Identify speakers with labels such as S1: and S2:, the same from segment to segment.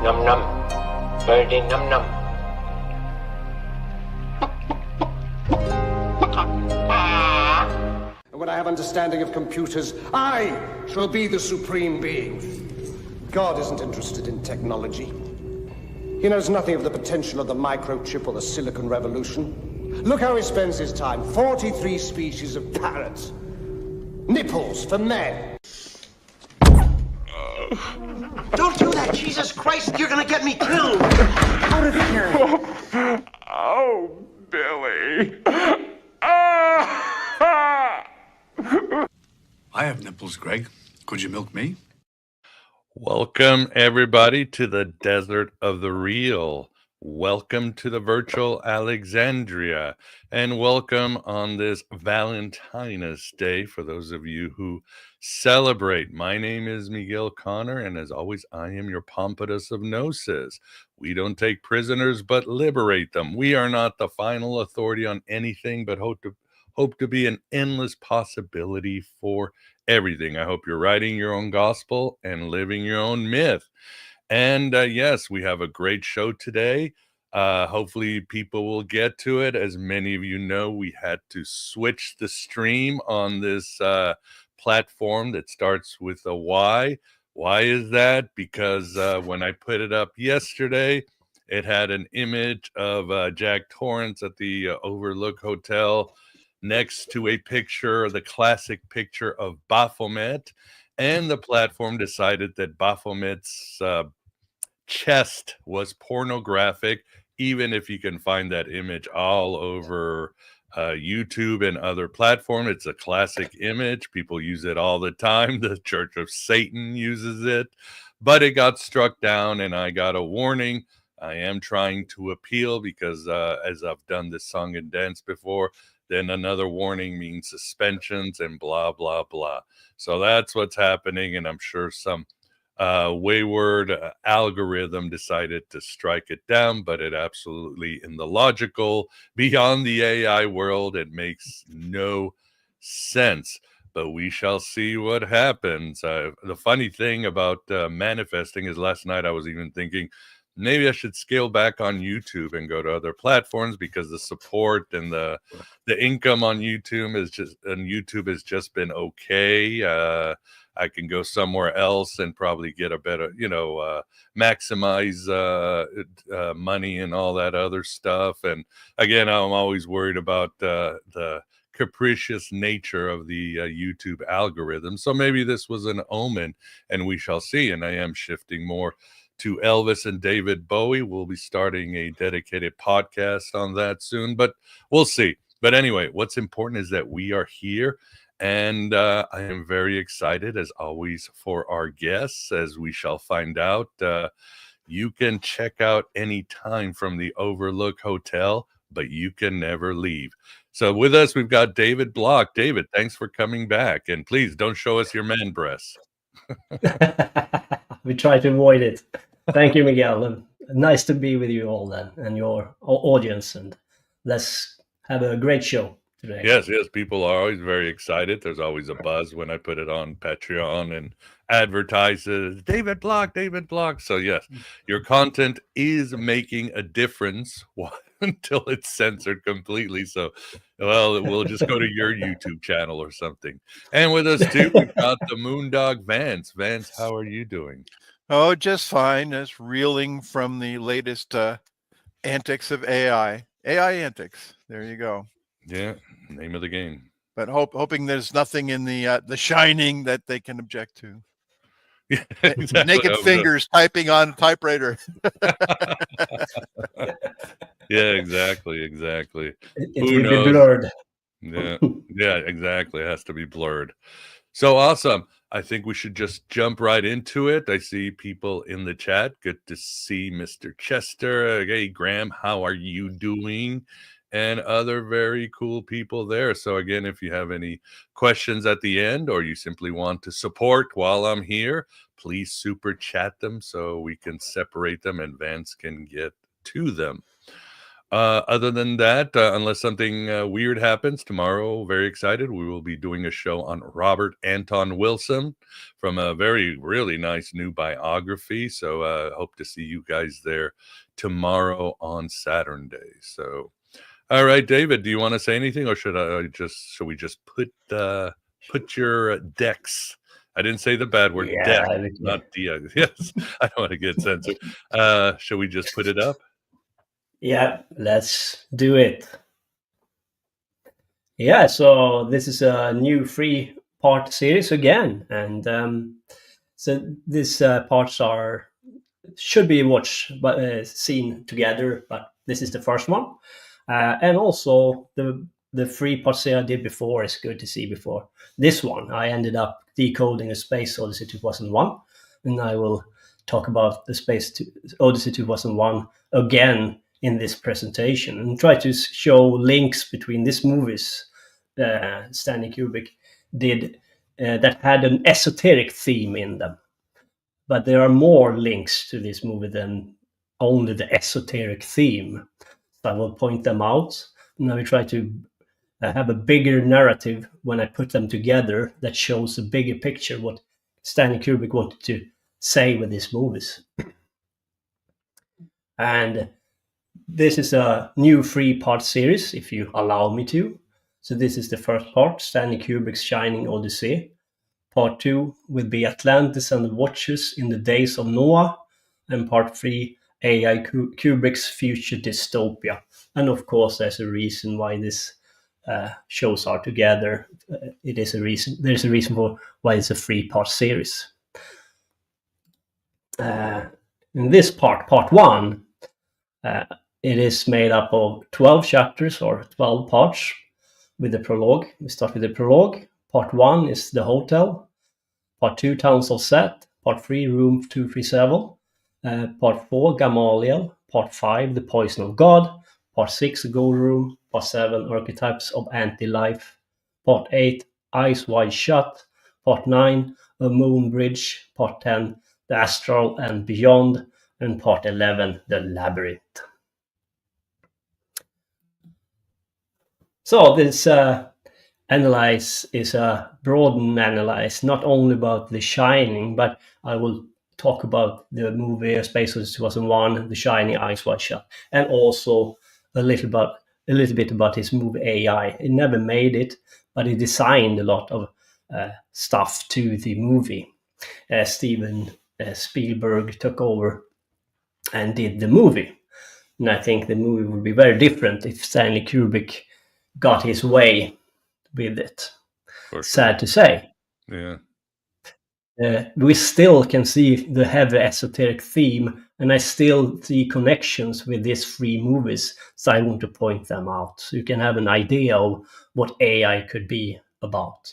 S1: Num num. Birdie num num.
S2: When I have understanding of computers, I shall be the supreme being. God isn't interested in technology. He knows nothing of the potential of the microchip or the silicon revolution. Look how he spends his time. 43 species of parrots. Nipples for men.
S3: Don't do that, Jesus Christ! You're gonna get me killed! Out of here!
S4: Oh, Billy.
S5: I have nipples, Greg. Could you milk me?
S6: Welcome, everybody, to the desert of the real. Welcome to the virtual Alexandria. And welcome on this Valentine's Day for those of you who celebrate. My name is Miguel Connor, and as always, I am your Pompatus of Gnosis. We don't take prisoners, but liberate them. We are not the final authority on anything, but hope to be an endless possibility for everything. I hope you're writing your own gospel and living your own myth. And yes, we have a great show today. Hopefully people will get to it. As many of you know, we had to switch the stream on this platform that starts with a Y. Why is that? Because when I put it up yesterday, it had an image of Jack Torrance at the Overlook Hotel next to a picture, the classic picture of Baphomet, and the platform decided that Baphomet's chest was pornographic, even if you can find that image all over YouTube and other platforms. It's a classic image. People use it all the time. The Church of Satan uses it, but it got struck down, and I got a warning. I am trying to appeal because as I've done this song and dance before, then another warning means suspensions and blah, blah, blah. So that's what's happening. And I'm sure some wayward algorithm decided to strike it down, but it absolutely, in the logical, beyond the AI world, it makes no sense. But we shall see what happens. The funny thing about manifesting is last night I was even thinking, maybe I should scale back on YouTube and go to other platforms because the support and the income on YouTube has just been okay. I can go somewhere else and probably get a better, maximize money and all that other stuff. And again, I'm always worried about the capricious nature of the YouTube algorithm. So maybe this was an omen, and we shall see. And I am shifting more to Elvis and David Bowie. We'll be starting a dedicated podcast on that soon, but we'll see. But anyway, what's important is that we are here, and I am very excited, as always, for our guests, as we shall find out. You can check out any time from the Overlook Hotel, but you can never leave. So with us, we've got David Block. David, thanks for coming back, and please don't show us your man breasts.
S7: We try to avoid it. Thank you, Miguel. Nice to be with you all then, and your audience. And let's have a great show today.
S6: Yes. People are always very excited. There's always a buzz when I put it on Patreon and advertises David Block. So yes, your content is making a difference until it's censored completely. So, well, we'll just go to your YouTube channel or something. And with us too, we've got the Moondog Vance. Vance, how are you doing?
S4: Oh, just fine. Just reeling from the latest antics of AI. AI antics. There you go.
S6: Yeah, name of the game.
S4: But hoping there's nothing in the Shining that they can object to.
S6: Yeah, exactly.
S4: Naked fingers typing on typewriter.
S6: Yeah, exactly.
S7: It will be blurred.
S6: Yeah, exactly. It has to be blurred. So awesome. I think we should just jump right into it. I see people in the chat. Good to see Mr. Chester. Hey, Graham, how are you doing? And other very cool people there. So again, if you have any questions at the end, or you simply want to support while I'm here, please super chat them so we can separate them and Vance can get to them. Other than that, unless something weird happens tomorrow, very excited. We will be doing a show on Robert Anton Wilson from a really nice new biography. So hope to see you guys there tomorrow on Saturday. So, all right, David, do you want to say anything, or should we just put your decks? I didn't say the bad word, deck, not the. Yes, I don't want to get censored. Should we just put it up?
S7: Yeah, let's do it. Yeah, so this is a new 3-part series again, and so these parts should be watched seen together, but this is the first one, and also the 3-part series I did before is good to see before this one. I ended up decoding the Space Odyssey 2001, and I will talk about the Space Odyssey 2001 again in this presentation and try to show links between these movies Stanley Kubrick did that had an esoteric theme in them. But there are more links to this movie than only the esoteric theme. So I will point them out, and I will try to have a bigger narrative when I put them together that shows a bigger picture what Stanley Kubrick wanted to say with these movies. And this is a new 3-part series, if you allow me to. So this is the first part, Stanley Kubrick's Shining Odyssey. Part 2 will be Atlantis and the Watchers in the Days of Noah. And part 3, AI Kubrick's Future Dystopia. And of course, there's a reason why these shows are together. There's a reason for why it's a 3-part series. In this part 1, it is made up of 12 chapters or 12 parts with the prologue. We start with the prologue. Part 1 is the hotel. Part 2, Towns of Set. Part 3, Room 237. Part 4, Gamaliel. Part 5, The Poison of God. Part 6, The Gold Room. Part 7, Archetypes of Anti-Life. Part 8, Eyes Wide Shut. Part 9, A Moon Bridge. Part 10, The Astral and Beyond. And part 11, The Labyrinth. So this analyze is a broadened analyze, not only about The Shining, but I will talk about the movie Space Odyssey 2001, The Shining, Eyes Wide Shut, and also a little bit about his movie AI. He never made it, but he designed a lot of stuff to the movie. Steven Spielberg took over and did the movie. And I think the movie would be very different if Stanley Kubrick got his way with it.
S6: Sure.
S7: Sad to say.
S6: Yeah.
S7: We still can see the heavy esoteric theme, and I still see connections with these 3 movies, so I want to point them out so you can have an idea of what AI could be about.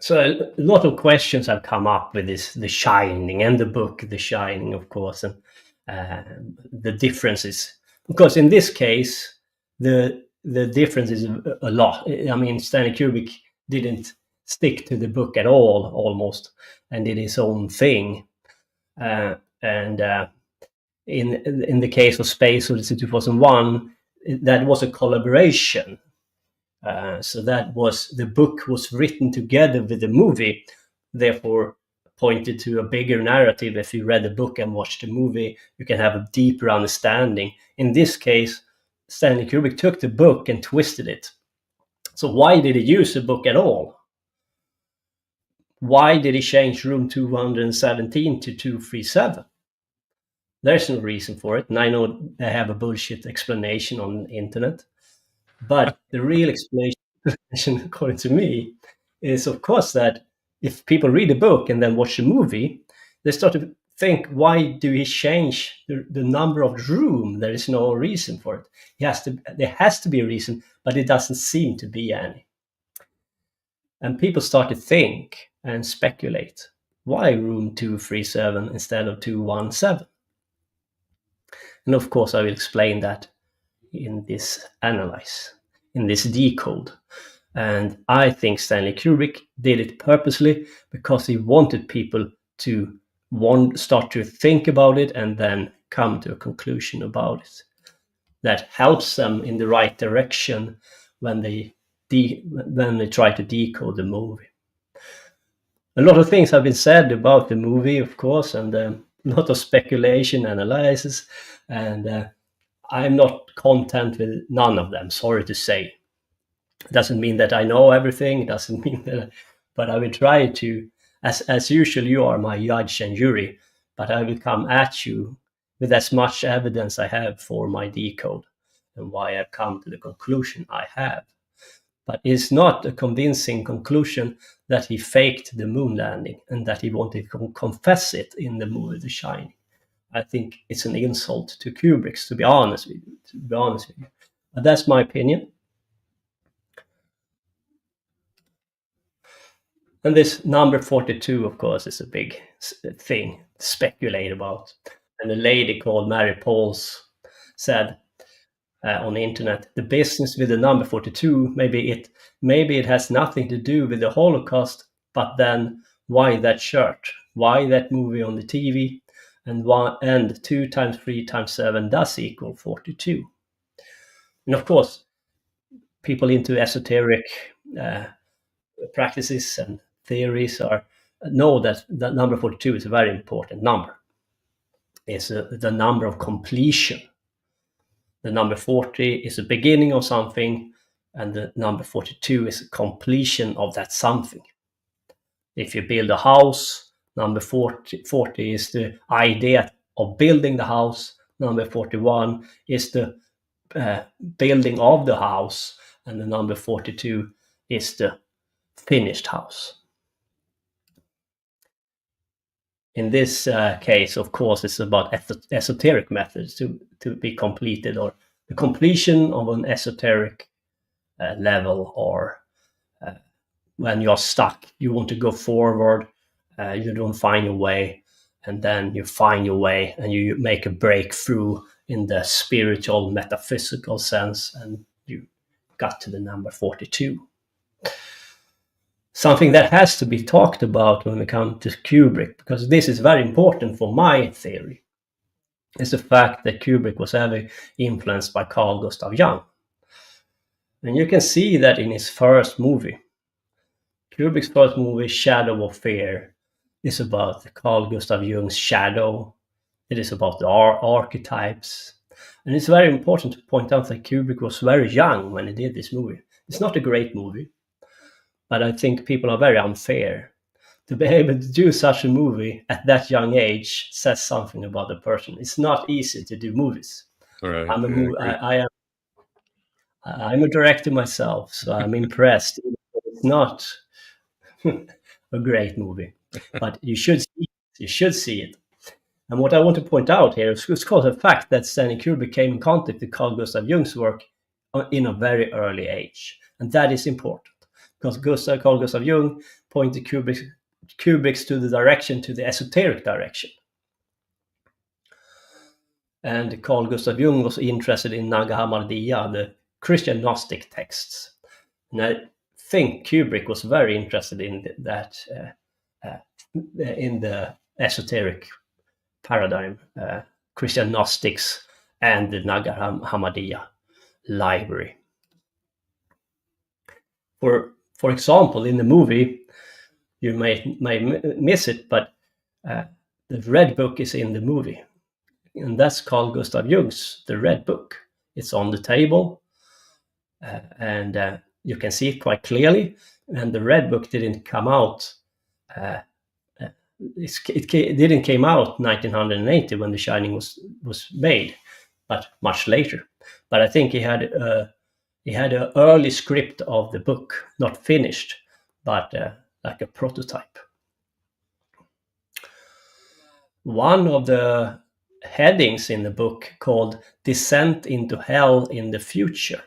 S7: So a lot of questions have come up with this, The Shining, and the book The Shining, of course, and the differences. Because in this case, the difference is a lot. I mean, Stanley Kubrick didn't stick to the book at all, almost, and did his own thing. And in the case of Space Odyssey 2001, that was a collaboration. So that was, the book was written together with the movie, therefore pointed to a bigger narrative. If you read the book and watched the movie, you can have a deeper understanding. In this case, Stanley Kubrick took the book and twisted it. So why did he use the book at all? Why did he change room 217 to 237? There's no reason for it, and I know they have a bullshit explanation on the internet. But the real explanation, according to me, is of course that if people read the book and then watch the movie, they start to think, why do he change the number of the room? There is no reason for it. There has to be a reason, but it doesn't seem to be any. And people start to think and speculate, why room 237 instead of 217? And of course, I will explain that in this analyze, in this decode. And I think Stanley Kubrick did it purposely because he wanted people to start to think about it and then come to a conclusion about it that helps them in the right direction when they try to decode the movie. A lot of things have been said about the movie, of course, and a lot of speculation, analysis, and I'm not content with none of them, sorry to say. It doesn't mean that I know everything, it doesn't mean that, but I will try to, as usual, you are my judge and jury, but I will come at you with as much evidence I have for my decode and why I've come to the conclusion I have. But it's not a convincing conclusion that he faked the moon landing and that he wanted to confess it in the movie The Shining. I think it's an insult to Kubricks, to be honest with you. But that's my opinion. And this number 42, of course, is a big thing to speculate about. And a lady called Mary Pauls said on the internet, the business with the number 42, maybe it has nothing to do with the Holocaust, but then why that shirt? Why that movie on the TV? And 2 times 3 times 7 does equal 42. And of course, people into esoteric practices and theories know that the number 42 is a very important number. It's the number of completion. The number 40 is the beginning of something, and the number 42 is a completion of that something. If you build a house, number 40 is the idea of building the house. Number 41 is the building of the house, and the number 42 is the finished house. In this case, of course, it's about esoteric methods to be completed, or the completion of an esoteric level, or when you're stuck, you want to go forward, you don't find your way, and then you find your way and you make a breakthrough in the spiritual, metaphysical sense, and you got to the number 42. Something that has to be talked about when we come to Kubrick, because this is very important for my theory, is the fact that Kubrick was heavily influenced by Carl Gustav Jung. And you can see that in his first movie. Kubrick's first movie, Shadow of Fear, is about Carl Gustav Jung's shadow. It is about the archetypes. And it's very important to point out that Kubrick was very young when he did this movie. It's not a great movie, but I think people are very unfair. To be able to do such a movie at that young age says something about the person. It's not easy to do movies.
S6: Right.
S7: I'm a director myself, so I'm impressed. It's not a great movie, but you should see it. You should see it. And what I want to point out here is because of the fact that Stanley Kubrick came in contact with Carl Gustav Jung's work in a very early age. And that is important, because Carl Gustav Jung pointed Kubricks to the esoteric direction. And Carl Gustav Jung was interested in Nag Hammadi, the Christian Gnostic texts. And I think Kubrick was very interested in that, in the esoteric paradigm, Christian Gnostics and the Nag Hammadi library. For example, in the movie, you may miss it, but the Red Book is in the movie. And that's Carl Gustav Jung's The Red Book. It's on the table, and you can see it quite clearly. And the Red Book didn't come out. It didn't came out 1980 when The Shining was made, but much later. But I think he had an early script of the book, not finished, but like a prototype. One of the headings in the book called Descent into Hell in the Future.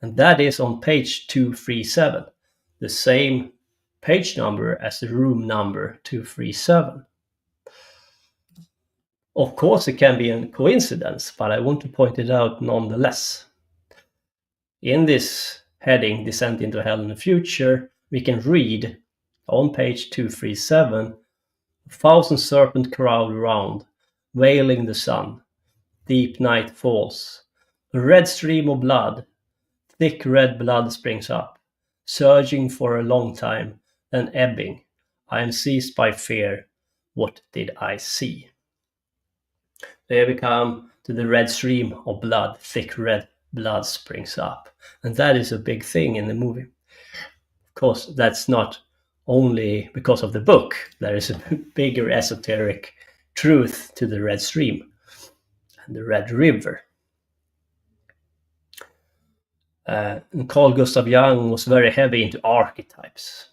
S7: And that is on page 237, the same page number as the room number 237. Of course, it can be a coincidence, but I want to point it out nonetheless. In this heading, Descent into Hell in the Future, we can read on page 237, 1,000 serpent crowd around, veiling the sun. Deep night falls. A red stream of blood, thick red blood springs up, surging for a long time, then ebbing. I am seized by fear. What did I see? There we come to the red stream of blood, thick red blood springs up. And that is a big thing in the movie. Of course, that's not only because of the book. There is a bigger esoteric truth to the red stream and the red river. And Carl Gustav Jung was very heavy into archetypes.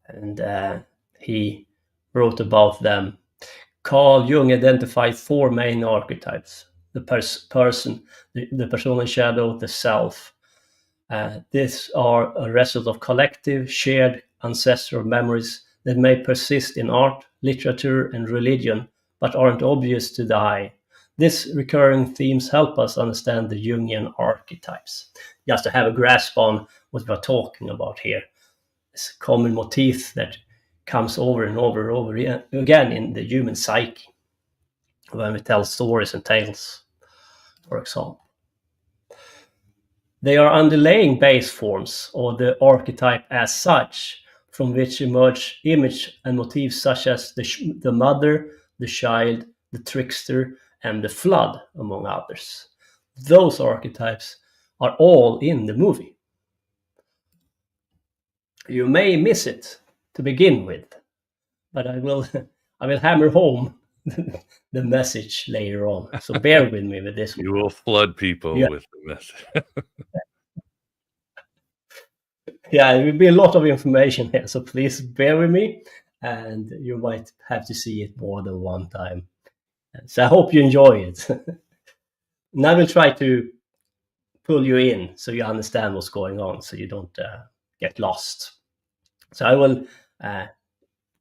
S7: And he wrote about them. Carl Jung identified 4 main archetypes: the person, the persona shadow, the self. These are a result of collective, shared ancestral memories that may persist in art, literature, and religion, but aren't obvious to the eye. These recurring themes help us understand the Jungian archetypes. Just to have a grasp on what we're talking about here. It's a common motif that comes over and over and over again in the human psyche when we tell stories and tales, for example. They are underlying base forms, or the archetype as such, from which emerge image and motifs such as the mother, the child, the trickster, and the flood, among others. Those archetypes are all in the movie. You may miss it to begin with, but I will hammer home the message later on. So bear with me with this one.
S6: You will flood people with the message.
S7: Yeah, it will be a lot of information here, so please bear with me, and you might have to see it more than one time. So I hope you enjoy it. And I will try to pull you in so you understand what's going on, so you don't get lost. So I will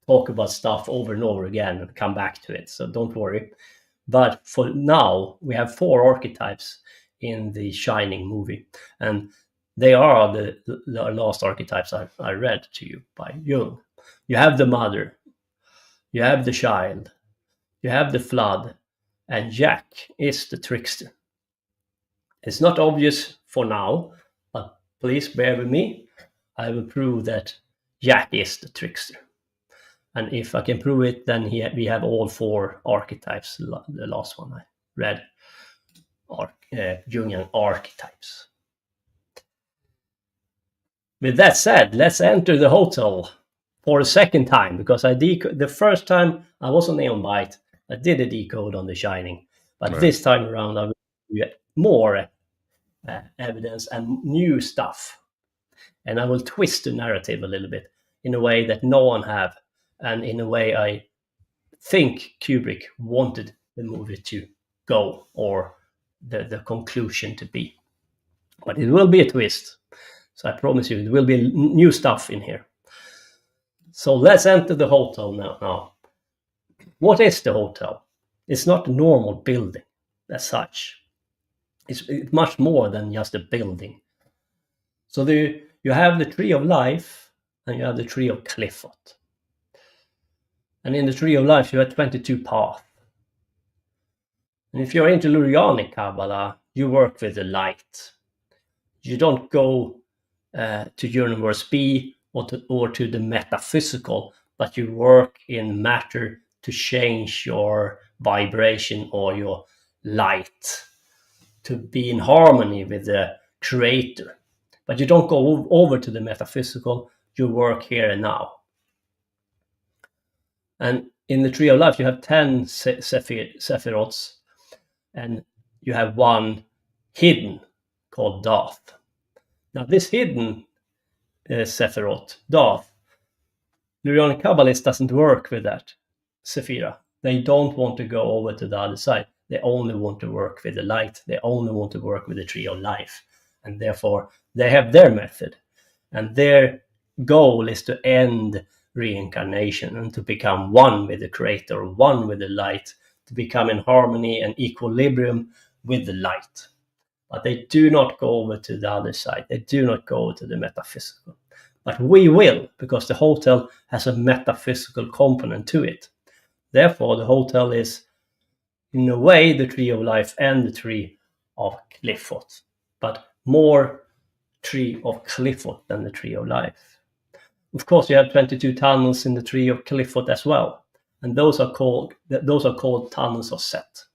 S7: talk about stuff over and over again and come back to it, so don't worry. But for now, we have 4 archetypes in the Shining movie, and they are the last archetypes I read to you by Jung. You have the mother, you have the child, you have the flood, and Jack is the trickster. It's not obvious for now, but please bear with me. I will prove that Jack is the trickster. And if I can prove it, then we have all 4 archetypes. The last one I read, Jungian archetypes. With that said, let's enter the hotel for a second time, because the first time I was on Aeon Byte, I did a decode on The Shining, but right. This time around I will get more evidence and new stuff, and I will twist the narrative a little bit in a way that no one have, and in a way I think Kubrick wanted the movie to go, or the conclusion to be. But it will be a twist. So I promise you, there will be new stuff in here. So let's enter the hotel now. What is the hotel? It's not a normal building as such. It's much more than just a building. So you have the Tree of Life and you have the Tree of Clifford. And in the Tree of Life, you have 22 paths. And if you're into Lurianic Kabbalah, you work with the light. You don't go to Universe B or to the metaphysical, but you work in matter to change your vibration or your light to be in harmony with the creator. But you don't go over to the metaphysical, you work here and now. And in the Tree of Life, you have 10 sephirots, and you have one hidden called Dath. Now, this hidden Sephiroth, Dath, Lurianic Kabbalist doesn't work with that Sephira. They don't want to go over to the other side. They only want to work with the light. They only want to work with the Tree of Life. And therefore, they have their method. And their goal is to end reincarnation and to become one with the Creator, one with the light, to become in harmony and equilibrium with the light. But they do not go over to the other side. They do not go to the metaphysical. But we will, because the hotel has a metaphysical component to it. Therefore, the hotel is in a way the Tree of Life and the Tree of Qliphoth, but more Tree of Qliphoth than the Tree of Life. Of course, you have 22 tunnels in the Tree of Qliphoth as well, and those are called tunnels of Set.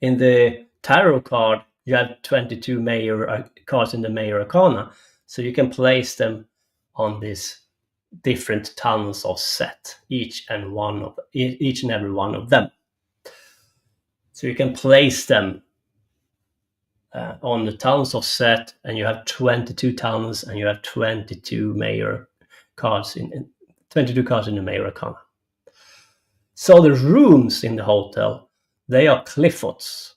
S7: In the tarot card, you have 22 major cards in the Major Arcana, so you can place them on these different tunnels of Set, each and every one of them. So you can place them on the tunnels of Set, and you have 22 tunnels, and you have 22 major cards in 22 cards in the Major Arcana. So the rooms in the hotel, they are Qliphoths.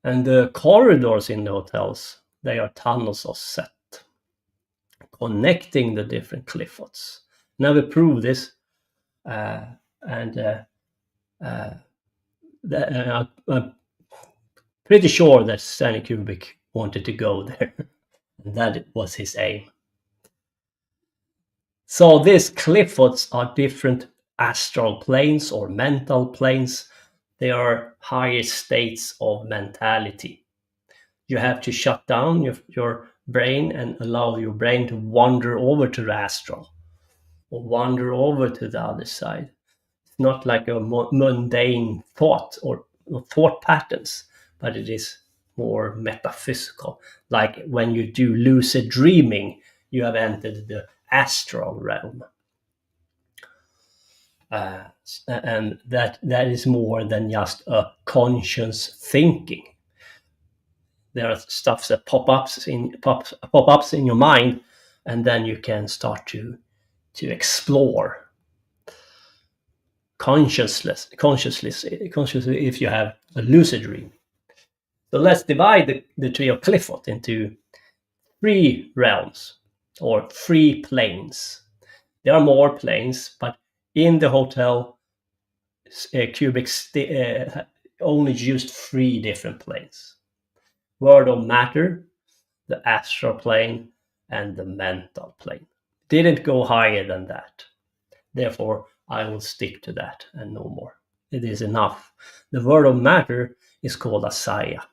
S7: And the corridors in the hotels, they are tunnels of Set, connecting the different Qliphoths. Now we prove this, and I'm pretty sure that Stanley Kubrick wanted to go there, and that was his aim. So these Qliphoths are different astral planes or mental planes. They are higher states of mentality. You have to shut down your brain and allow your brain to wander over to the astral or wander over to the other side. It's not like a mundane thought or thought patterns, but it is more metaphysical. Like when you do lucid dreaming, you have entered the astral realm. And that is more than just a conscious thinking. There are stuff that pop-ups in your mind, and then you can start to explore consciously if you have a lucid dream. So let's divide the Tree of Qliphoth into 3 realms or 3 planes. There are more planes, but in the hotel, Kubrick only used 3 different planes. World of matter, the astral plane, and the mental plane. Didn't go higher than that. Therefore, I will stick to that and no more. It is enough. The world of matter is called Asaya.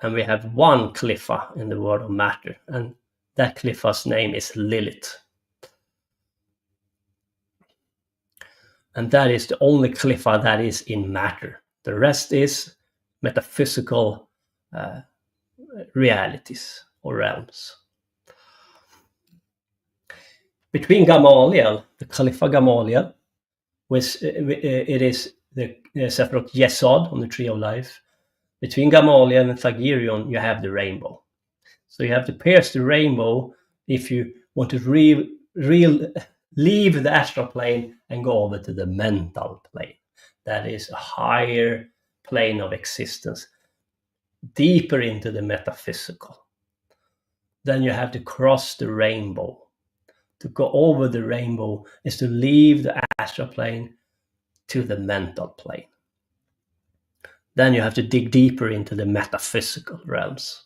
S7: And we have one Qlipha in the world of matter, and that Qlipha's name is Lilith. And that is the only Qlipha that is in matter. The rest is metaphysical realities or realms. Between Gamaliel, the Qlipha Gamaliel, it is the Sephiroth Yesod on the Tree of Life. Between Gamaliel and Thagirion, you have the rainbow. So you have to pierce the rainbow if you want to leave the astral plane and go over to the mental plane. That is a higher plane of existence, deeper into the metaphysical. Then you have to cross the rainbow. To go over the rainbow is to leave the astral plane to the mental plane. Then you have to dig deeper into the metaphysical realms.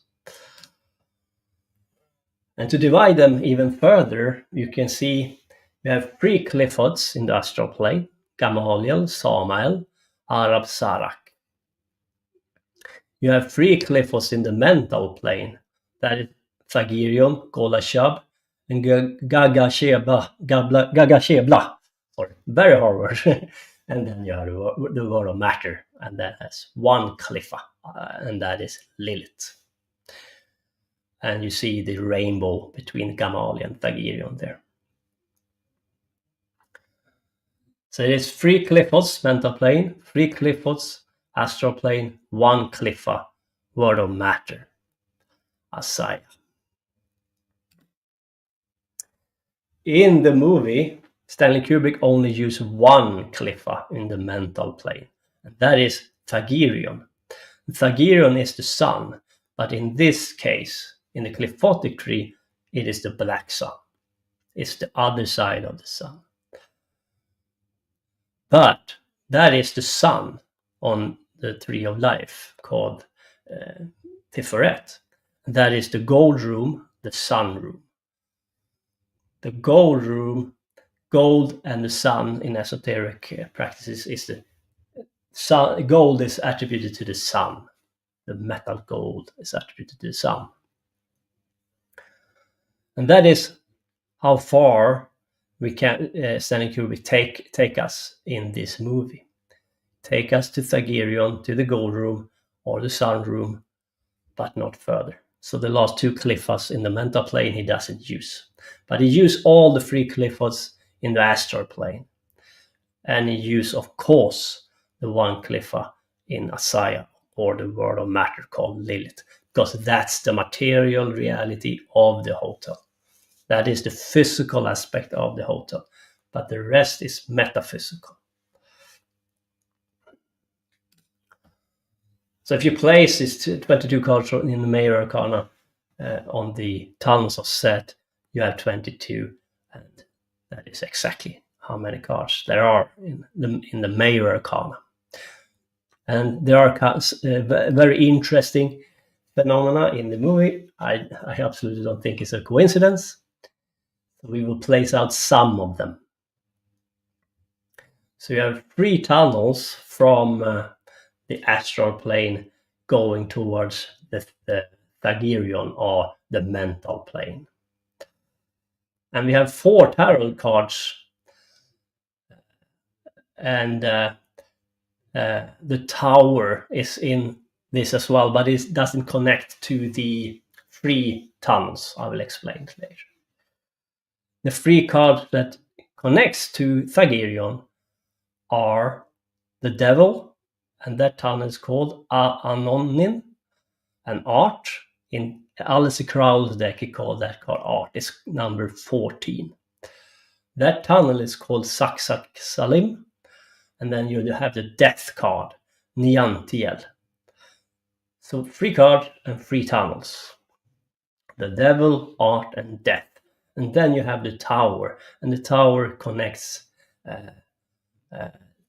S7: And to divide them even further, you can see you have 3 Qliphoths in the astral plane: Gamaliel, Samael, Arab Sarak. You have 3 Qliphoths in the mental plane, that is Thagirion, Golashab, and Gagashebla. Sorry, very hard word. And then you have the world of matter, and that has 1 Qlipha, and that is Lilith. And you see the rainbow between Gamaliel and Thagirion there. So it is 3 Qliphoths, mental plane, 3 Qliphoths, astral plane, 1 Qlipha, world of matter, Asaya. In the movie, Stanley Kubrick only used 1 Qlipha in the mental plane, and that is Thagirion. Thagirion is the sun, but in this case, in the Qliphothic tree, it is the black sun. It's the other side of the sun. But that is the sun on the Tree of Life called Tiferet. That is the gold room, the sun room. The gold room gold and the sun in esoteric practices is the sun. Gold is attributed to the sun. The metal gold is attributed to the sun. And that is how far we can Stanley Kubrick take us in this movie. Take us to Thagirion, to the gold room or the sun room, but not further. So the last two cliffas in the mental plane he doesn't use. But he used all the three cliffas in the astral plane. And he used, of course, the one cliffa in Asaya, or the world of matter called Lilith, because that's the material reality of the hotel. That is the physical aspect of the hotel, but the rest is metaphysical. So if you place these 22 cards in the Major Arcana on the tunnels of Set, you have 22, and that is exactly how many cards there are in the Major Arcana. And there are very interesting phenomena in the movie. I absolutely don't think it's a coincidence. We will place out some of them. So you have 3 tunnels from the astral plane going towards the Thagirion, or the mental plane. And we have 4 tarot cards, and the tower is in this as well, but it doesn't connect to the 3 tunnels. I will explain later. The 3 cards that connects to Thagirion are the Devil, and that tunnel is called Anonin, and Art. In Alice Crowell's deck, he called that card Art. It's number 14. That tunnel is called Saksak Salim, and then you have the Death card, Niantiel. So 3 cards and 3 tunnels. The Devil, Art, and Death. And then you have the Tower, and the Tower connects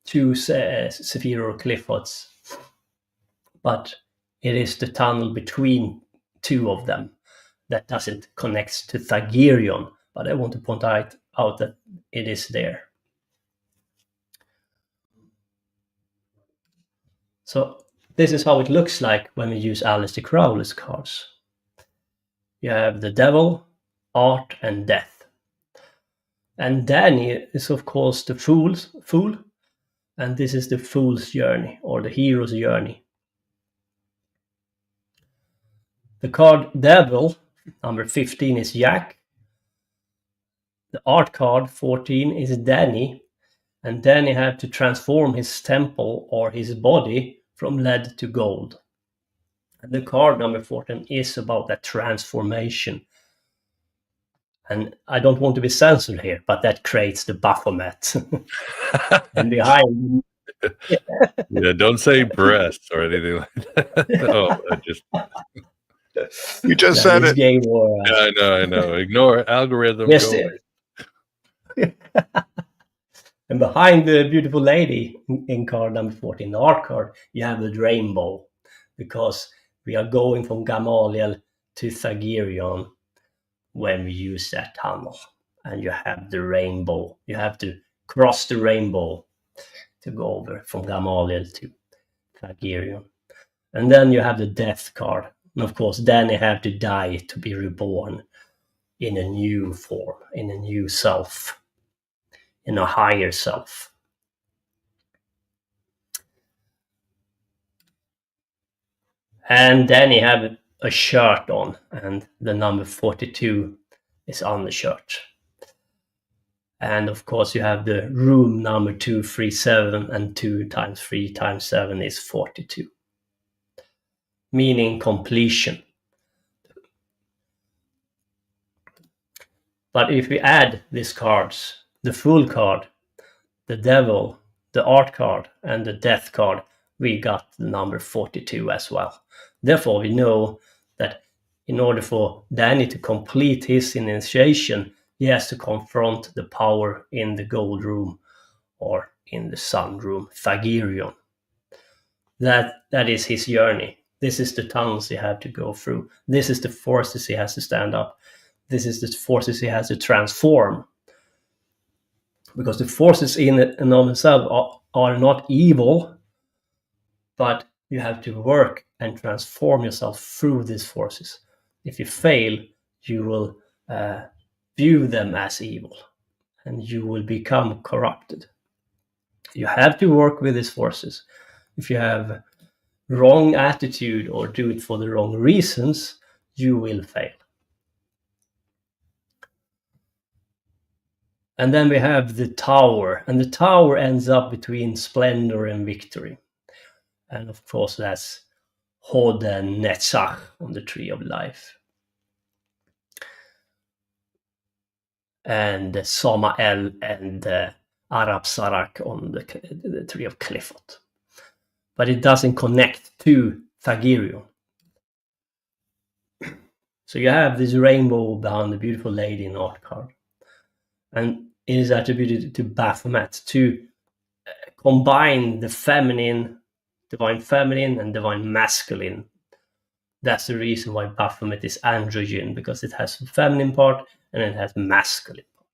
S7: 2 Sephiroth Cliffords, but it is the tunnel between 2 of them that doesn't connect to Thagirion, but I want to point out that it is there. So this is how it looks like when we use Aleister Crowley's cards. You have the Devil, Art, and Death. And Danny is, of course, the Fool, and this is the Fool's journey, or the hero's journey. The card Devil, number 15, is Jack. The Art card, 14, is Danny, and Danny had to transform his temple or his body from lead to gold. And the card number 14 is about that transformation. And I don't want to be censored here, but that creates the Baphomet. And behind...
S6: Yeah, don't say breasts or anything like that. No,
S4: You just said it.
S7: Game war,
S6: Yeah, I know. Ignore algorithm.
S7: Yes, and behind the beautiful lady in card number 14, the Art card, you have the rainbow, because we are going from Gamaliel to Thagirion when we use that tunnel. And you have the rainbow. You have to cross the rainbow to go over from Gamaliel to Thagirion. And then you have the Death card. And of course, Danny had to die to be reborn in a new form, in a new self, in a higher self. And Danny had a shirt on, and the number 42 is on the shirt. And of course, you have the room number 237, and 2 times 3 times 7 is 42. Meaning completion. But if we add these cards, the Fool card, the Devil, the Art card, and the Death card, we got the number 42 as well. Therefore, we know that in order for Danny to complete his initiation, he has to confront the power in the gold room, or in the sun room, Thagirion. That is his journey. This is the tunnels he had to go through. This is the forces he has to stand up. This is the forces he has to transform. because the forces in and of themselves are not evil, but you have to work and transform yourself through these forces. If you fail, you will view them as evil, and you will become corrupted. You have to work with these forces. If you have wrong attitude or do it for the wrong reasons, you will fail. And then we have the tower, and the tower ends up between splendor and victory. And of course, that's Hod and Netzach on the Tree of Life. And Samael and Arab Sarak on the Tree of Clifford. But it doesn't connect to Thagirion. So you have this rainbow behind the beautiful lady in art card. And it is attributed to Baphomet to combine the feminine, divine feminine, and divine masculine. That's the reason why Baphomet is androgen, because it has a feminine part and it has masculine part.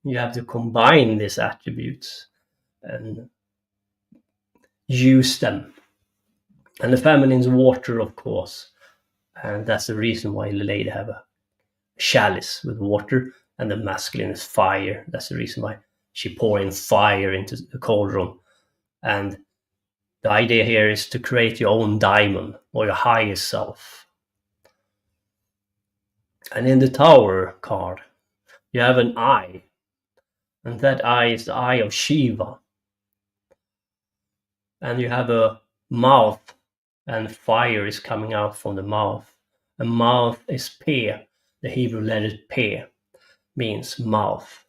S7: You have to combine these attributes and use them. And the feminine is water, of course, and that's the reason why the lady have a chalice with water, and the masculine is fire. That's the reason why she pouring fire into the cauldron. And the idea here is to create your own daimon, or your higher self. And in the tower card, you have an eye, and that eye is the eye of Shiva. And you have a mouth, and fire is coming out from the mouth. A mouth is Pe, the Hebrew letter Pe, means mouth.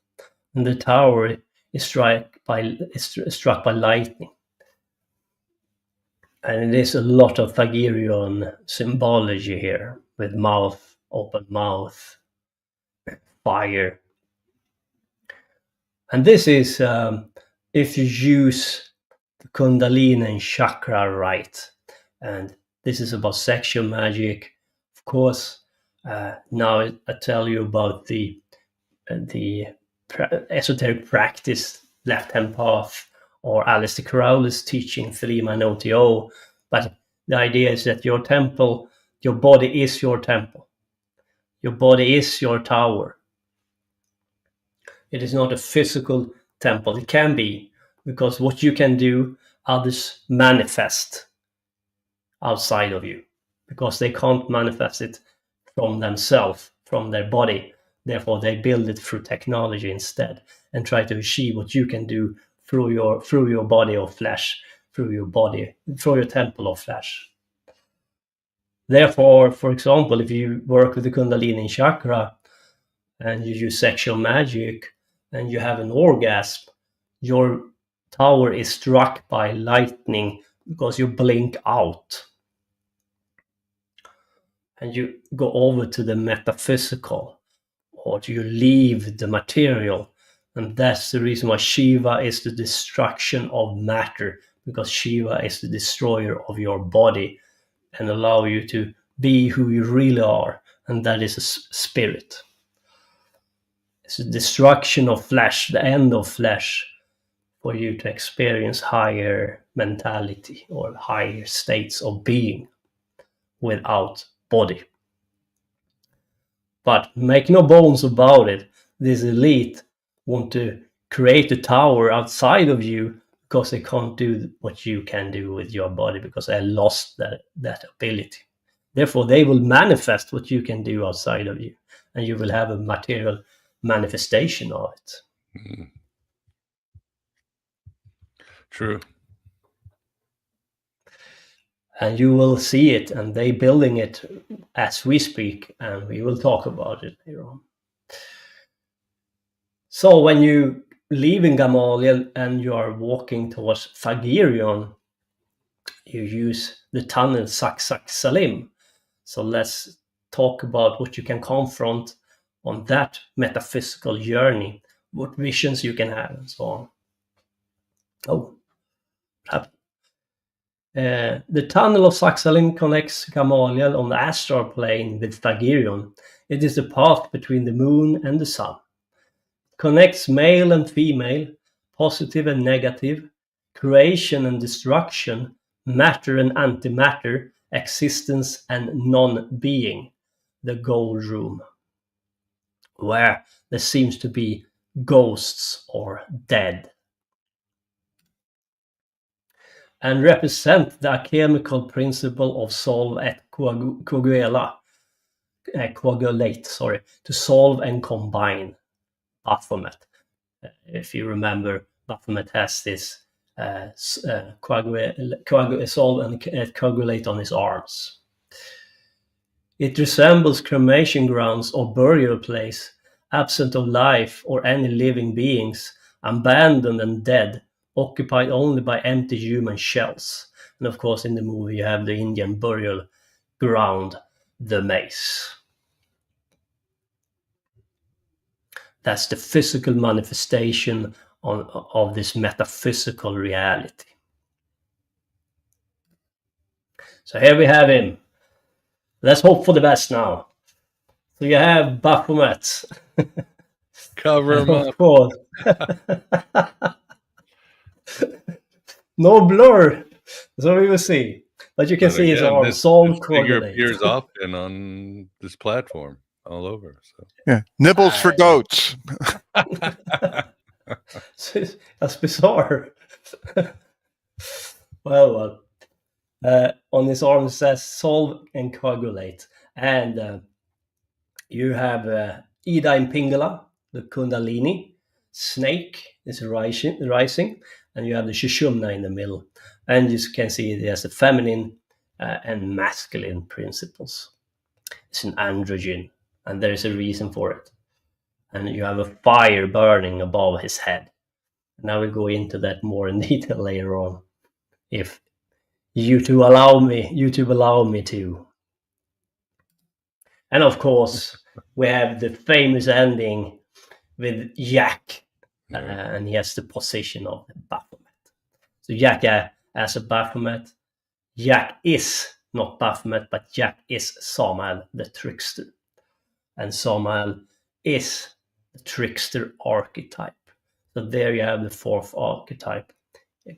S7: And the tower is struck by lightning. And it is a lot of Thagirion symbology here, with mouth, open mouth, fire. And this is if you use the Kundalini and chakra right. And this is about sexual magic. Of course, now I tell you about the esoteric practice, left-hand path, or Aleister Crowley's teaching, 3-man OTO. But the idea is that your temple, your body is your temple. Your body is your tower. It is not a physical temple. It can be, because what you can do, others manifest outside of you, because they can't manifest it from themselves, from their body. Therefore, they build it through technology instead, and try to achieve what you can do through your body of flesh, through your temple of flesh. Therefore, for example, if you work with the Kundalini chakra and you use sexual magic and you have an orgasm, your tower is struck by lightning because you blink out. And you go over to the metaphysical, or you leave the material. And that's the reason why Shiva is the destruction of matter, because Shiva is the destroyer of your body and allow you to be who you really are, and that is a spirit. It's the destruction of flesh, the end of flesh, for you to experience higher mentality or higher states of being without body. But make no bones about it, this elite want to create a tower outside of you because they can't do what you can do with your body, because they lost that ability. Therefore, they will manifest what you can do outside of you, and you will have a material manifestation of it.
S6: Mm. True.
S7: And you will see it, and they building it as we speak, and we will talk about it later on. So when you leave in Gamaliel and you are walking towards Thagirion, you use the tunnel Sak Salim. So let's talk about what you can confront on that metaphysical journey, what visions you can have, and so on. Oh, what happened? The tunnel of Sak Salim connects Gamaliel on the astral plane with Thagirion. It is the path between the moon and the sun. connects male and female, positive and negative, creation and destruction, matter and antimatter, existence and non-being, the gold room, where there seems to be ghosts or dead, and represent the alchemical principle of solve et coagulate, to solve and combine. Baphomet. If you remember, Baphomet has this solve and coagulate on his arms. It resembles cremation grounds or burial place, absent of life or any living beings, abandoned and dead, occupied only by empty human shells. And of course, in the movie, you have the Indian burial ground, the maze. That's the physical manifestation of this metaphysical reality. So here we have him. Let's hope for the best now. So you have Baphomet.
S6: Cover him
S7: Of
S6: up.
S7: course. No blur. So we will see. But you can see his arm.
S6: This
S7: Solve
S6: figure
S7: coagulate.
S6: appears often on this platform all over. So
S4: Yeah, nibbles for goats.
S7: That's bizarre. Well. On his arm it says solve and coagulate. And you have Ida in Pingala, the Kundalini. Snake is rising. And you have the Shushumna in the middle. And you can see it has the feminine and masculine principles. It's an androgen. And there is a reason for it. And you have a fire burning above his head. And I will go into that more in detail later on, if YouTube allow me to. And of course, we have the famous ending with Jack, and he has the position of the Baphomet. So Jack as a Baphomet. Jack is not Baphomet, but Jack is Samael the trickster. And Samael is the trickster archetype. So there you have the fourth archetype,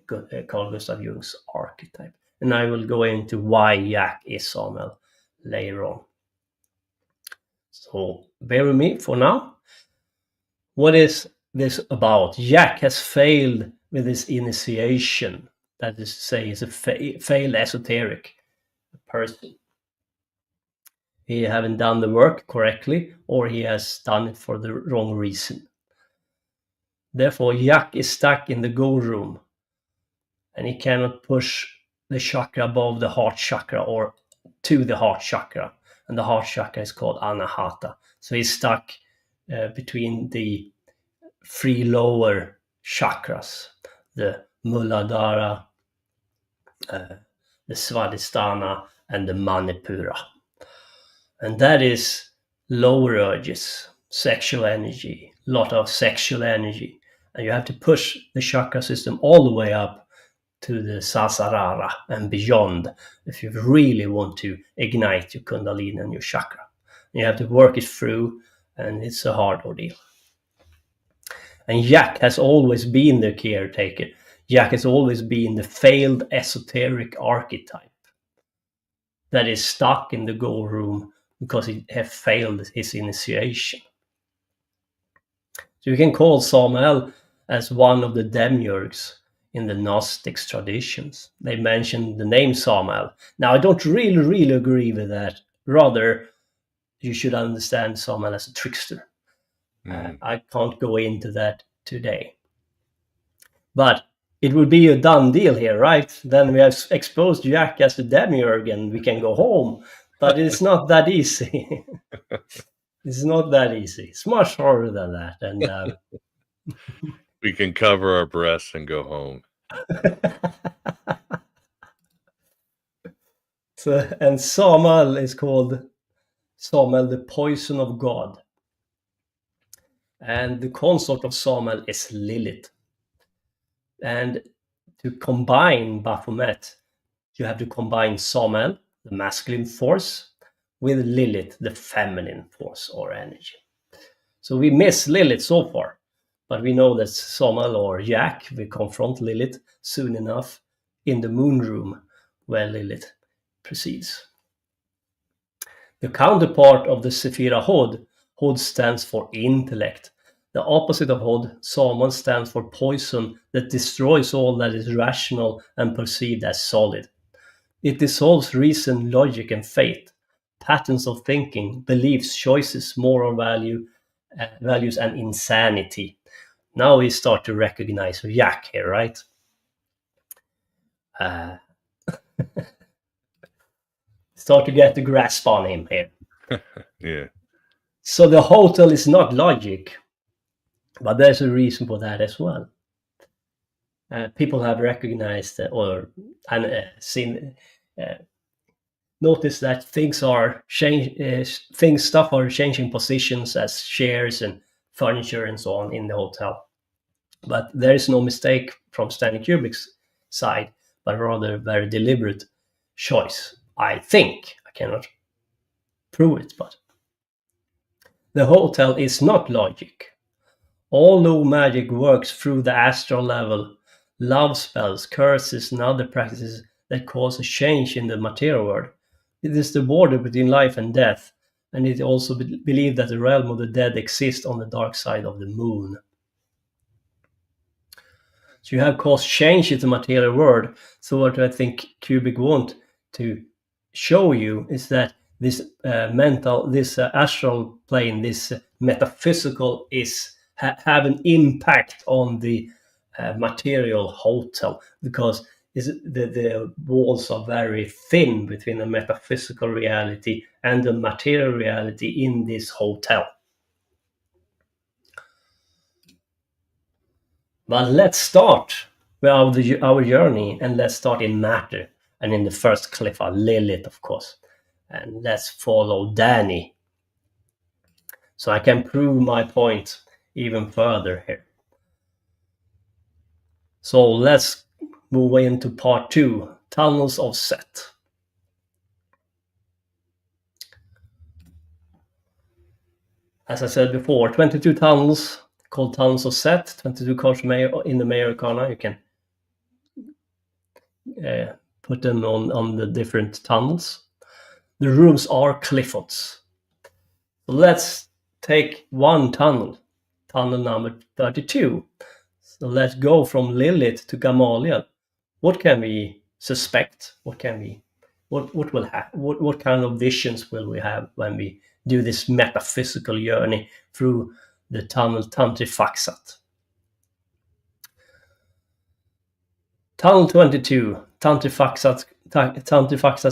S7: Carl Gustav Jung's archetype. And I will go into why Jack is Samael later on. So bear with me for now. What is this about? Jack has failed with his initiation. That is to say, he's a failed esoteric person. He haven't done the work correctly, or he has done it for the wrong reason. Therefore, Jack is stuck in the gold room, and he cannot push the chakra above the heart chakra or to the heart chakra. And the heart chakra is called Anahata. So he's stuck between the three lower chakras, the Muladhara, the Svadhisthana, and the Manipura. And that is lower urges, sexual energy, a lot of sexual energy. And you have to push the chakra system all the way up to the Sahasrara and beyond if you really want to ignite your Kundalini and your chakra. You have to work it through, and it's a hard ordeal. And Jack has always been the caretaker. Jack has always been the failed esoteric archetype that is stuck in the gold room because he has failed his initiation. So you can call Samael as one of the demiurgs in the Gnostic traditions. They mention the name Samael. Now, I don't really agree with that. Rather, you should understand Samael as a trickster. I can't go into that today. But it would be a done deal here, right? Then we have exposed Jack as the demiurg and we can go home. But it's not that easy. It's not that easy. It's much harder than that. And
S6: we can cover our breasts and go home.
S7: And Samael is called Samael, the poison of God. And the consort of Samael is Lilith. And to combine Baphomet, you have to combine Samael, the masculine force, with Lilith, the feminine force or energy. So we miss Lilith so far. But we know that Samuel or Jack will confront Lilith soon enough in the moon room where Lilith precedes. The counterpart of the Sephira Hod, Hod stands for intellect. The opposite of Hod, Saman, stands for poison that destroys all that is rational and perceived as solid. It dissolves reason, logic, and faith, patterns of thinking, beliefs, choices, moral values, and insanity. Now we start to recognize Jack here, right? Start to get the grasp on him here.
S6: Yeah.
S7: So the hotel is not logic, but there's a reason for that as well. People have recognized noticed that stuff are changing positions as chairs and furniture and so on in the hotel. But there is no mistake from Stanley Kubrick's side, but rather a very deliberate choice. I think. I cannot prove it, but the hotel is not logic. Although magic works through the astral level, love spells, curses, and other practices that cause a change in the material world. It is the border between life and death, and it also believed that the realm of the dead exists on the dark side of the moon. So you have caused change in the material world. So what I think Kubrick want to show you is that this astral plane, this metaphysical, have an impact on the material hotel, because the walls are very thin between the metaphysical reality and the material reality in this hotel. But let's start with our journey, and let's start in matter, and in the first cliff of Lilith, of course. And let's follow Danny, so I can prove my point even further here. So let's move into part 2, Tunnels of Set. As I said before, 22 tunnels called Tunnels of Set, 22 cards in the Major Arcana. You can put them on the different tunnels. The rooms are cliffords. So let's take one tunnel number 32. So let's go from Lilith to Gamaliel. What can we suspect? What will happen? What kind of visions will we have when we do this metaphysical journey through the tunnel Tantrifaxat? Tunnel 22, Tantrifaxat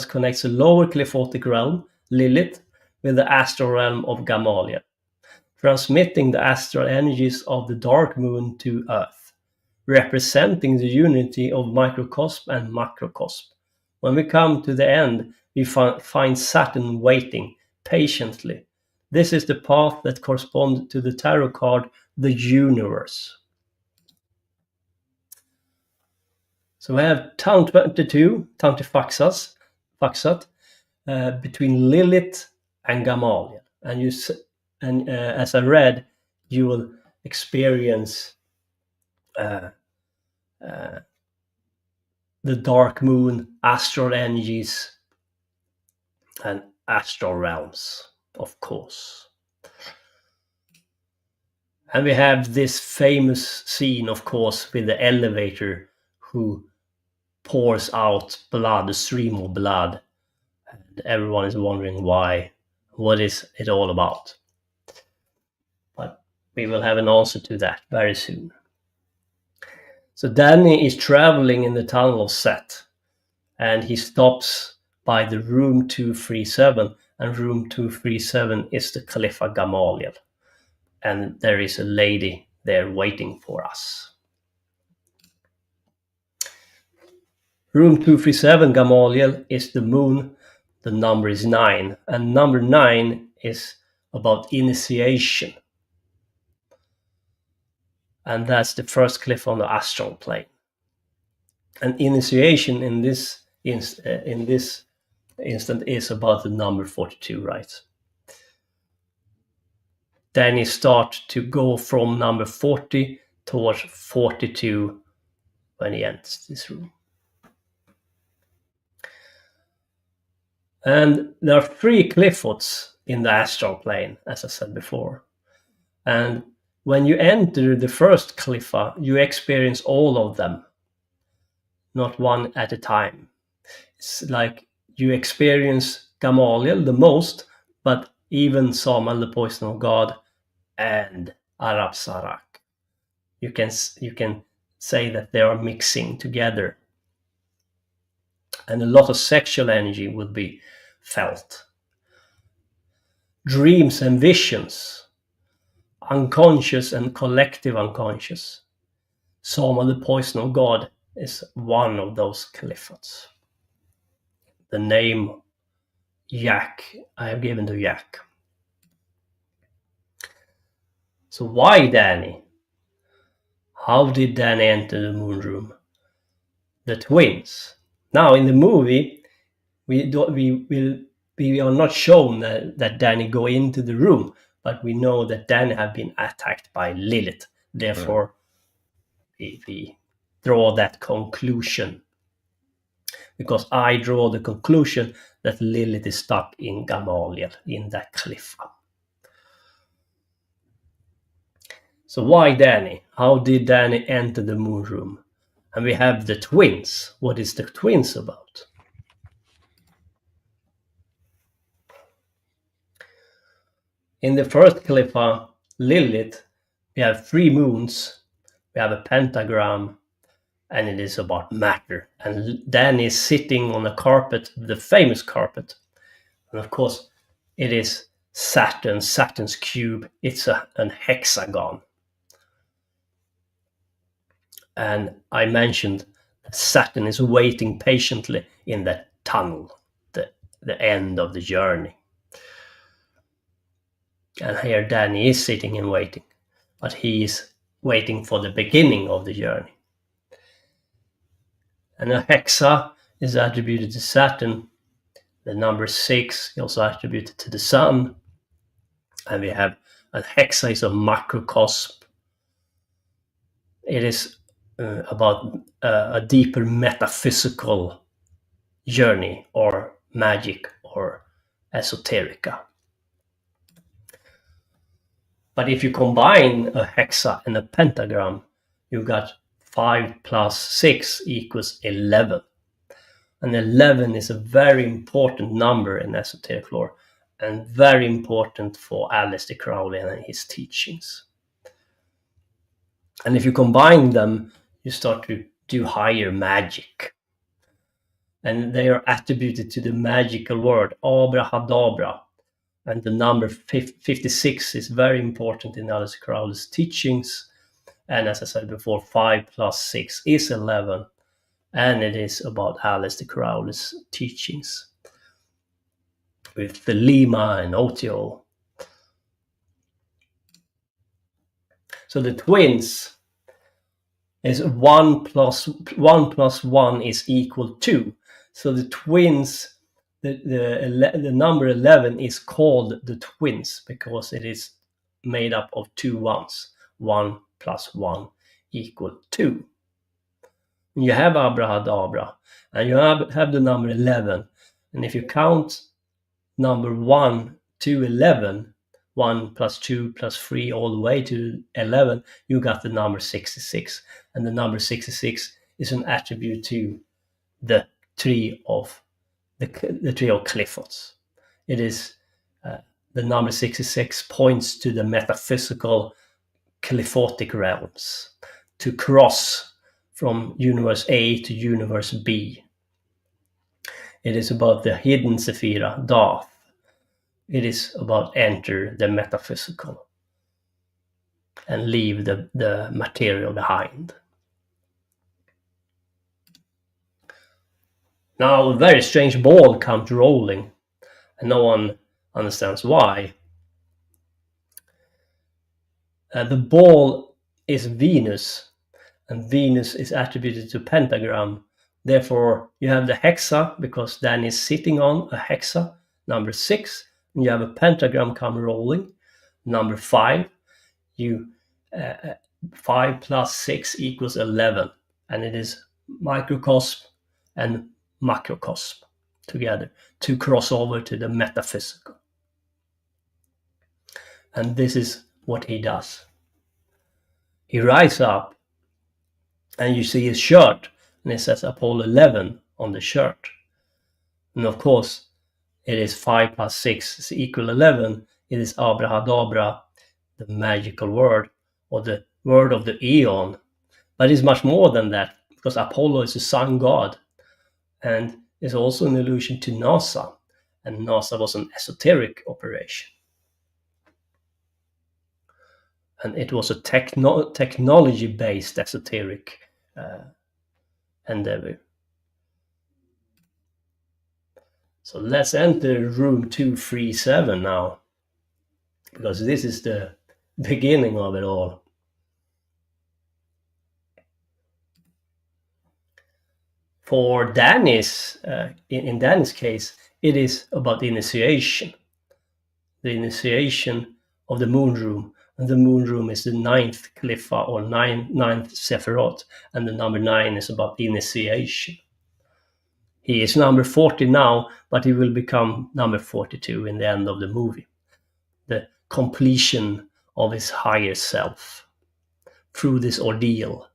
S7: connects the lower cliffotic realm, Lilith, with the astral realm of Gamaliel, transmitting the astral energies of the dark moon to Earth, representing the unity of microcosm and macrocosm. When we come to the end, we find Saturn waiting patiently. This is the path that corresponds to the tarot card, the universe. So we have Town 22, Tantrifaxat, between Lilith and Gamaliel. And as I read, you will experience the dark moon, astral energies, and astral realms, of course. And we have this famous scene, of course, with the elevator who pours out blood, a stream of blood. And everyone is wondering why. What is it all about? But we will have an answer to that very soon. So Danny is traveling in the tunnel of Set, and he stops by the room 237, and room 237 is the Khalifa Gamaliel, and there is a lady there waiting for us. Room 237 Gamaliel is the moon, the number is 9, and number 9 is about initiation. And that's the first cliff on the astral plane. And initiation in this instant is about the number 42, right? Danny starts to go from number 40 towards 42 when he enters this room. And there are 3 Cliffords in the astral plane, as I said before. And when you enter the first Cliffa, you experience all of them, not one at a time. It's like you experience Gamaliel the most, but even Samuel, the Poison of God, and Arab Sarak. You can say that they are mixing together. And a lot of sexual energy will be felt. Dreams and visions, unconscious and collective unconscious. Samuel, the Poison of God, is one of those Cliffords. The name Yak I have given to Yak. So why Danny? How did Danny enter the moon room? The twins. Now in the movie, we are not shown that Danny go into the room, but we know that Danny have been attacked by Lilith. Therefore, we draw that conclusion. Because I draw the conclusion that Lilith is stuck in Gamaliel, in that cliff. So why Danny? How did Danny enter the moon room? And we have the twins. What is the twins about? In the first Cliffa, Lilith, we have 3 moons, we have a pentagram, and it is about matter. And Danny is sitting on a carpet, the famous carpet. And of course, it is Saturn, Saturn's cube. It's an hexagon. And I mentioned that Saturn is waiting patiently in that tunnel, the end of the journey. And here Danny is sitting and waiting, but he is waiting for the beginning of the journey. And a hexa is attributed to Saturn. The number 6 is also attributed to the sun. And we have a hexa is a macrocosm. It is about a deeper metaphysical journey, or magic, or esoterica. But if you combine a hexa and a pentagram, you got 5 plus 6 equals 11. And 11 is a very important number in esoteric lore, and very important for Aleister Crowley and his teachings. And if you combine them, you start to do higher magic. And they are attributed to the magical word, abrahadabra. And the number 56 is very important in Aleister Crowley's teachings. And as I said before, 5 plus 6 is 11. And it is about Aleister Crowley's teachings with the Lima and Otio. So the twins is 1 plus 1 is equal 2. So the twins, the number 11 is called the twins because it is made up of 2 ones. 1 plus 1 equal 2. You have abrahadabra, and you have the number 11. And if you count number 1 to 11, 1 plus 2 plus 3 all the way to 11, you got the number 66. And the number 66 is an attribute to the tree of the tree of Cliffords. It is the number 66 points to the metaphysical Cliffordic realms, to cross from universe A to universe B. It is about the hidden Sephira, Dath. It is about enter the metaphysical and leave the material behind. Now a very strange ball comes rolling, and no one understands why. The ball is Venus, and Venus is attributed to pentagram. Therefore, you have the hexa, because Dan is sitting on a hexa, number 6, and you have a pentagram come rolling. number 5, 5 plus 6 equals 11, and it is microcosm and macrocosm together to cross over to the metaphysical. And this is what he does. He rises up, and you see his shirt, and it says Apollo 11 on the shirt. And of course, it is 5 plus 6 is equal 11. It is abrahadabra, the magical word, or the word of the Aeon. But it's much more than that, because Apollo is a sun god, and is also an allusion to NASA. And NASA was an esoteric operation. And it was a technology-based esoteric endeavor. So let's enter room 237 now, because this is the beginning of it all. For Danny's, in Danny's case, it is about initiation. The initiation of the moon room. And the moon room is the 9th Cliffa, or 9th Sephiroth, and the number 9 is about initiation. He is number 40 now, but he will become number 42 in the end of the movie. The completion of his higher self through this ordeal.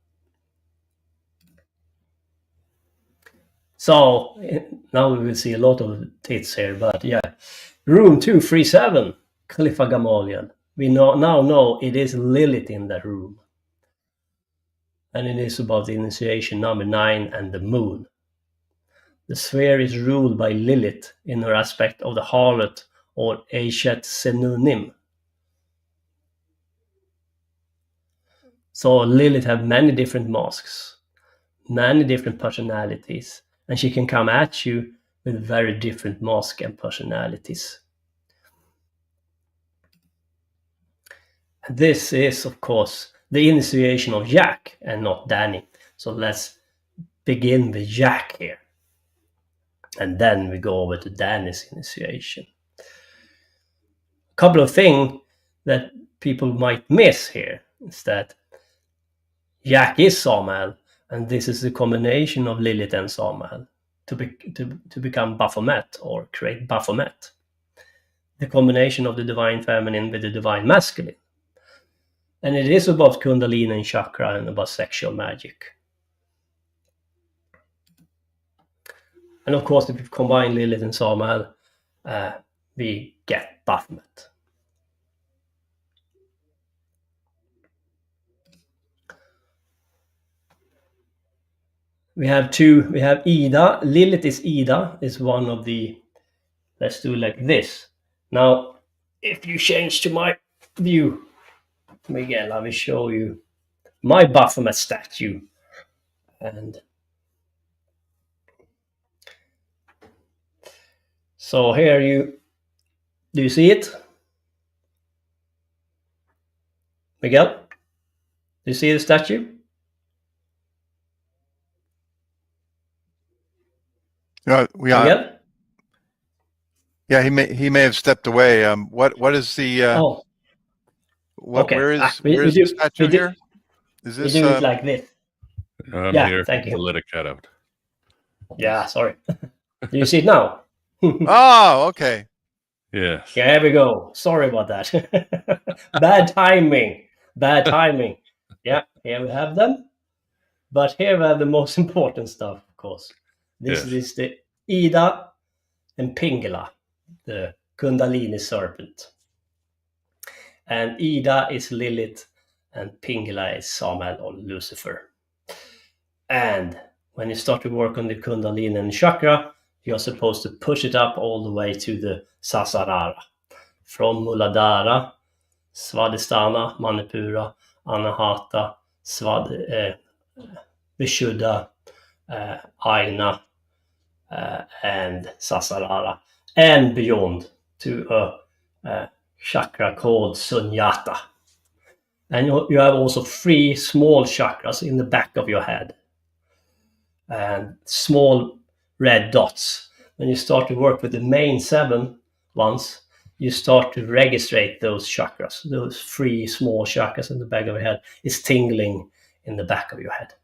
S7: So now we will see a lot of tits here, but yeah. Room 237, Cliffa Gamaliel. We now know it is Lilith in that room. And it is about the initiation, number 9, and the moon. The sphere is ruled by Lilith in her aspect of the harlot, or Eshet Senunim. So Lilith have many different masks, many different personalities, and she can come at you with very different masks and personalities. This is, of course, the initiation of Jack and not Danny. So let's begin with Jack here. And then we go over to Danny's initiation. A couple of things that people might miss here is that Jack is Samael, and this is the combination of Lilith and Samael to become Baphomet, or create Baphomet. The combination of the divine feminine with the divine masculine. And it is about Kundalini and chakra and about sexual magic. And of course, if you combine Lilith and Samael, we get Baphomet. We have Ida. Lilith is Ida, is one of the, let's do it like this. Now, if you change to my view, Miguel, I will show you my Baphomet statue. And so here do you see it? Miguel, do you see the statue?
S4: Miguel? Yeah, he may have stepped away. What is the
S7: okay.
S4: Where is the statue here? Is this
S7: we do it like this?
S6: I'm
S7: yeah,
S6: here
S7: thank you.
S6: to let it cut out.
S7: Yeah, sorry. Do you see it now?
S4: Oh, okay.
S6: Yes.
S7: Yeah, here we go. Sorry about that. Bad timing. Yeah, here we have them. But here we have the most important stuff, of course. This is the Ida and Pingala, the Kundalini serpent. And Ida is Lilith and Pingala is Samael or Lucifer. And when you start to work on the Kundalini and chakra, you're supposed to push it up all the way to the Sasarara. From Muladhara, Svadhisthana, Manipura, Anahata, Vishuddha, Aina, and Sasarara, and beyond to a chakra called Sunyata. And you have also 3 small chakras in the back of your head. And small red dots. When you start to work with the main 7 ones, you start to register those chakras, those 3 small chakras in the back of your head. It's tingling in the back of your head.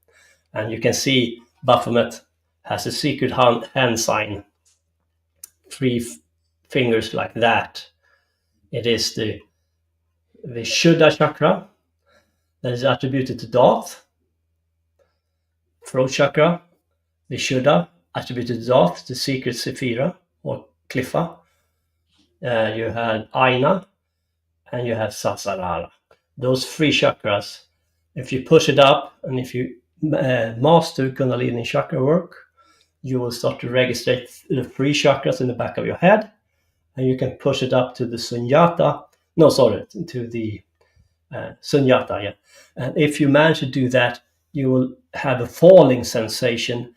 S7: And you can see Baphomet has a secret hand sign, 3 fingers like that. It is the Vishuddha chakra that is attributed to Darth. Throat chakra, Vishuddha, attributed to Darth, the secret Sephira or Cliffa. You had Aina, and you have Sasarara. Those 3 chakras, if you push it up and if you master Kundalini chakra work, you will start to register the 3 chakras in the back of your head, and you can push it up to the Sunyata. No, sorry, to the Sunyata, yeah. And if you manage to do that, you will have a falling sensation,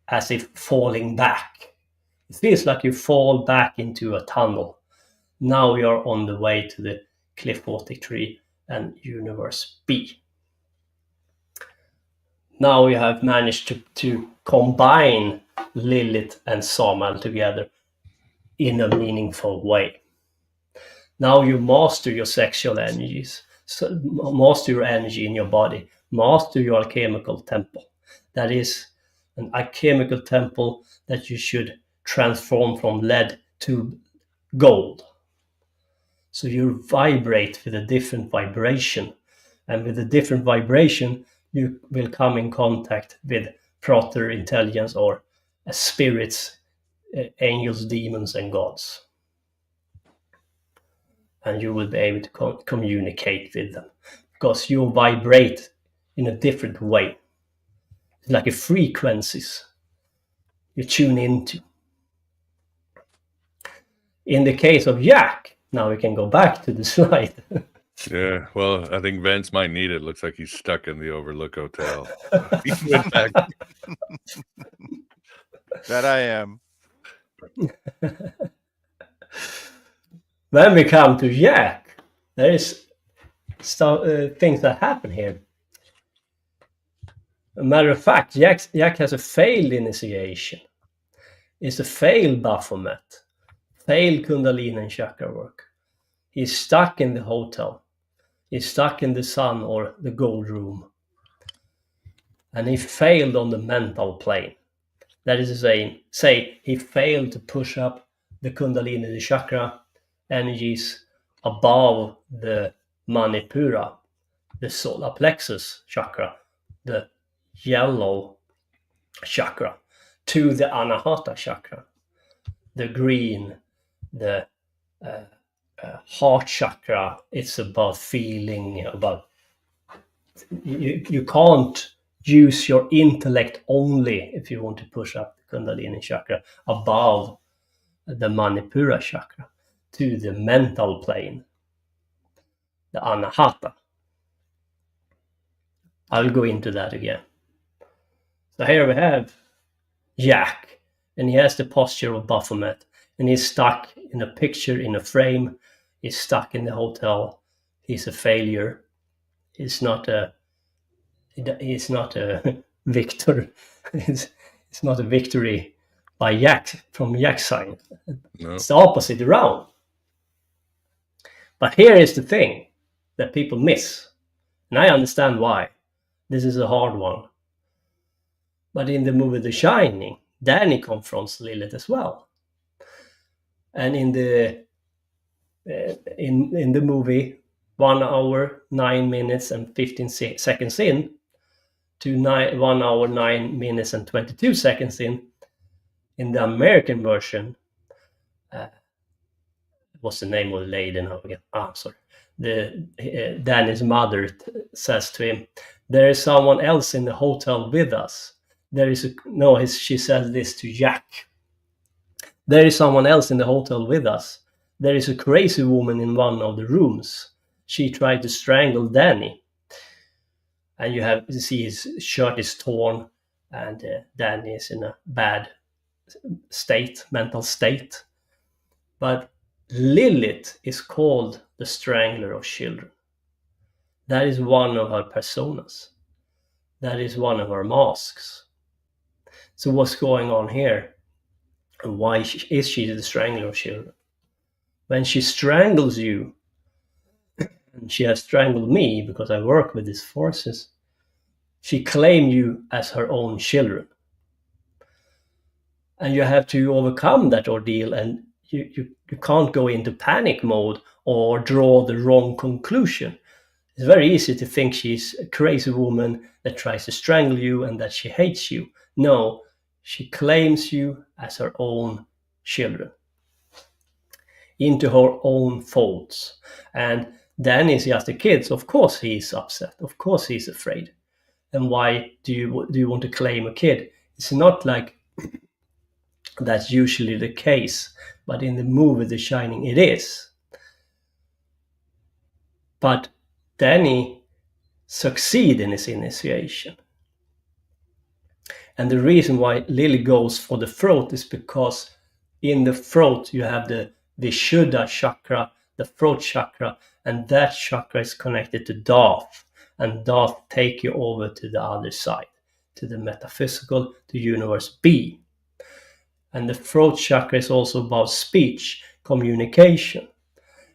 S7: as if falling back. It feels like you fall back into a tunnel. Now we are on the way to the Cliff 43 and Universe B. Now we have managed to combine Lilith and Samael together in a meaningful way. Now you master your sexual energies, so master your energy in your body, master your alchemical temple. That is an alchemical temple that you should transform from lead to gold. So you vibrate with a different vibration, and with a different vibration you will come in contact with proto intelligence or spirits, angels, demons and gods. And you will be able to communicate with them, because you vibrate in a different way. It's like a frequencies you tune into. In the case of Jack, now we can go back to the slide.
S6: Yeah, well, I think Vince might need it. Looks like he's stuck in the Overlook Hotel. He went back.
S4: That I am.
S7: When we come to Jack, there is things that happen here. A matter of fact, Jack has a failed initiation. It's a failed Baphomet, failed Kundalini and chakra work. He's stuck in the hotel. He's stuck in the sun or the gold room. And he failed on the mental plane. That is to say he failed to push up the Kundalini, the chakra energies above the Manipura, the solar plexus chakra, the yellow chakra, to the Anahata chakra, the green, the heart chakra. It's about feeling, about you can't use your intellect only if you want to push up the Kundalini chakra above the Manipura chakra to the mental plane, the Anahata. I'll go into that again. So here we have Jack, and he has the posture of Baphomet, and he's stuck in a picture, in a frame. He's stuck in the hotel. He's a failure. He's not a victor. It's not a victory by Jack, from Jack's side.
S6: No.
S7: It's the opposite around. But here is the thing that people miss, and I understand why. This is a hard one. But in the movie The Shining, Danny confronts Lilith as well. And in the movie 1 hour, 9 minutes and 15 seconds in to 1 hour, 9 minutes and 22 seconds in the American version, what's the name of the lady now again? Danny's mother says to him, "There is someone else in the hotel with us." She says this to Jack. "There is someone else in the hotel with us. There is a crazy woman in one of the rooms. She tried to strangle Danny." And you see his shirt is torn, and Danny is in a bad mental state. But Lilith is called the Strangler of Children. That is one of her personas. That is one of her masks. So what's going on here? And why is she the Strangler of Children? When she strangles you, and she has strangled me because I work with these forces, she claimed you as her own children. And you have to overcome that ordeal, and you can't go into panic mode or draw the wrong conclusion. It's very easy to think she's a crazy woman that tries to strangle you and that she hates you. No, she claims you as her own children, into her own folds. And Danny's just a kid, so of course he's upset. Of course he's afraid. And why do you want to claim a kid? It's not like that's usually the case, but in the movie The Shining it is. But Danny succeeds in his initiation. And the reason why Lily goes for the throat is because in the throat you have the Vishuddha chakra, the throat chakra, and that chakra is connected to Darth. And Darth take you over to the other side, to the metaphysical, to universe B. And the throat chakra is also about speech, communication.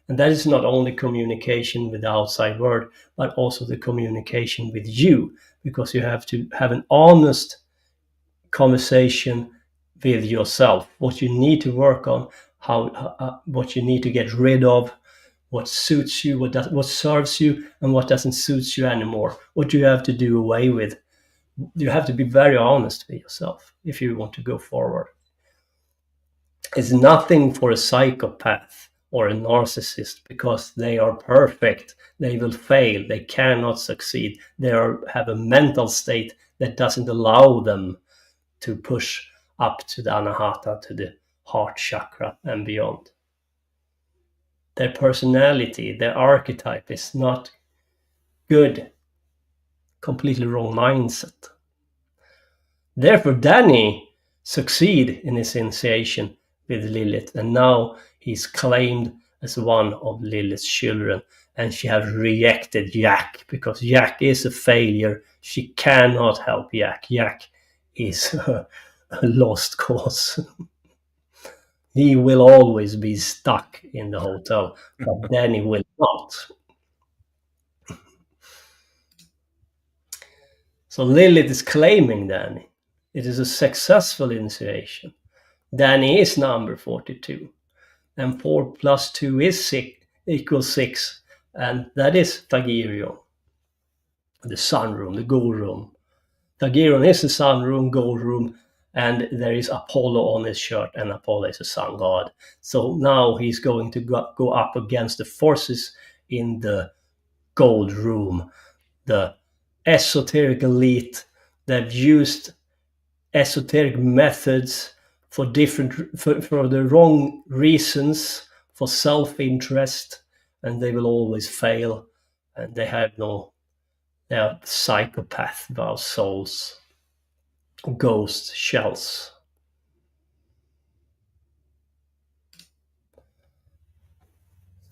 S7: And that is not only communication with the outside world, but also the communication with you, because you have to have an honest conversation with yourself, what you need to work on, what you need to get rid of, what suits you, what serves you, and what doesn't suit you anymore, what you have to do away with. You have to be very honest with yourself if you want to go forward. It's nothing for a psychopath or a narcissist, because they are perfect. They will fail. They cannot succeed. They have a mental state that doesn't allow them to push up to the anahata, to the heart chakra and beyond. Their personality, their archetype is not good. Completely wrong mindset. Therefore, Danny succeeds in his initiation with Lilith, and now he's claimed as one of Lilith's children, and she has rejected Jack because Jack is a failure. She cannot help Jack. Jack is a lost cause. He will always be stuck in the hotel, but Danny will not. So Lilith is claiming Danny. It is a successful initiation. Danny is number 42. And 4 plus 2 is 6, equals 6. And that is Tagirion. The sun room, the gold room. Tagirion is the sun room, gold room, and there is Apollo on his shirt, and Apollo is a sun god. So now he's going to go up against the forces in the gold room. The esoteric elite that used esoteric methods for the wrong reasons, for self-interest, and they will always fail. And they are psychopath about souls, ghost shells.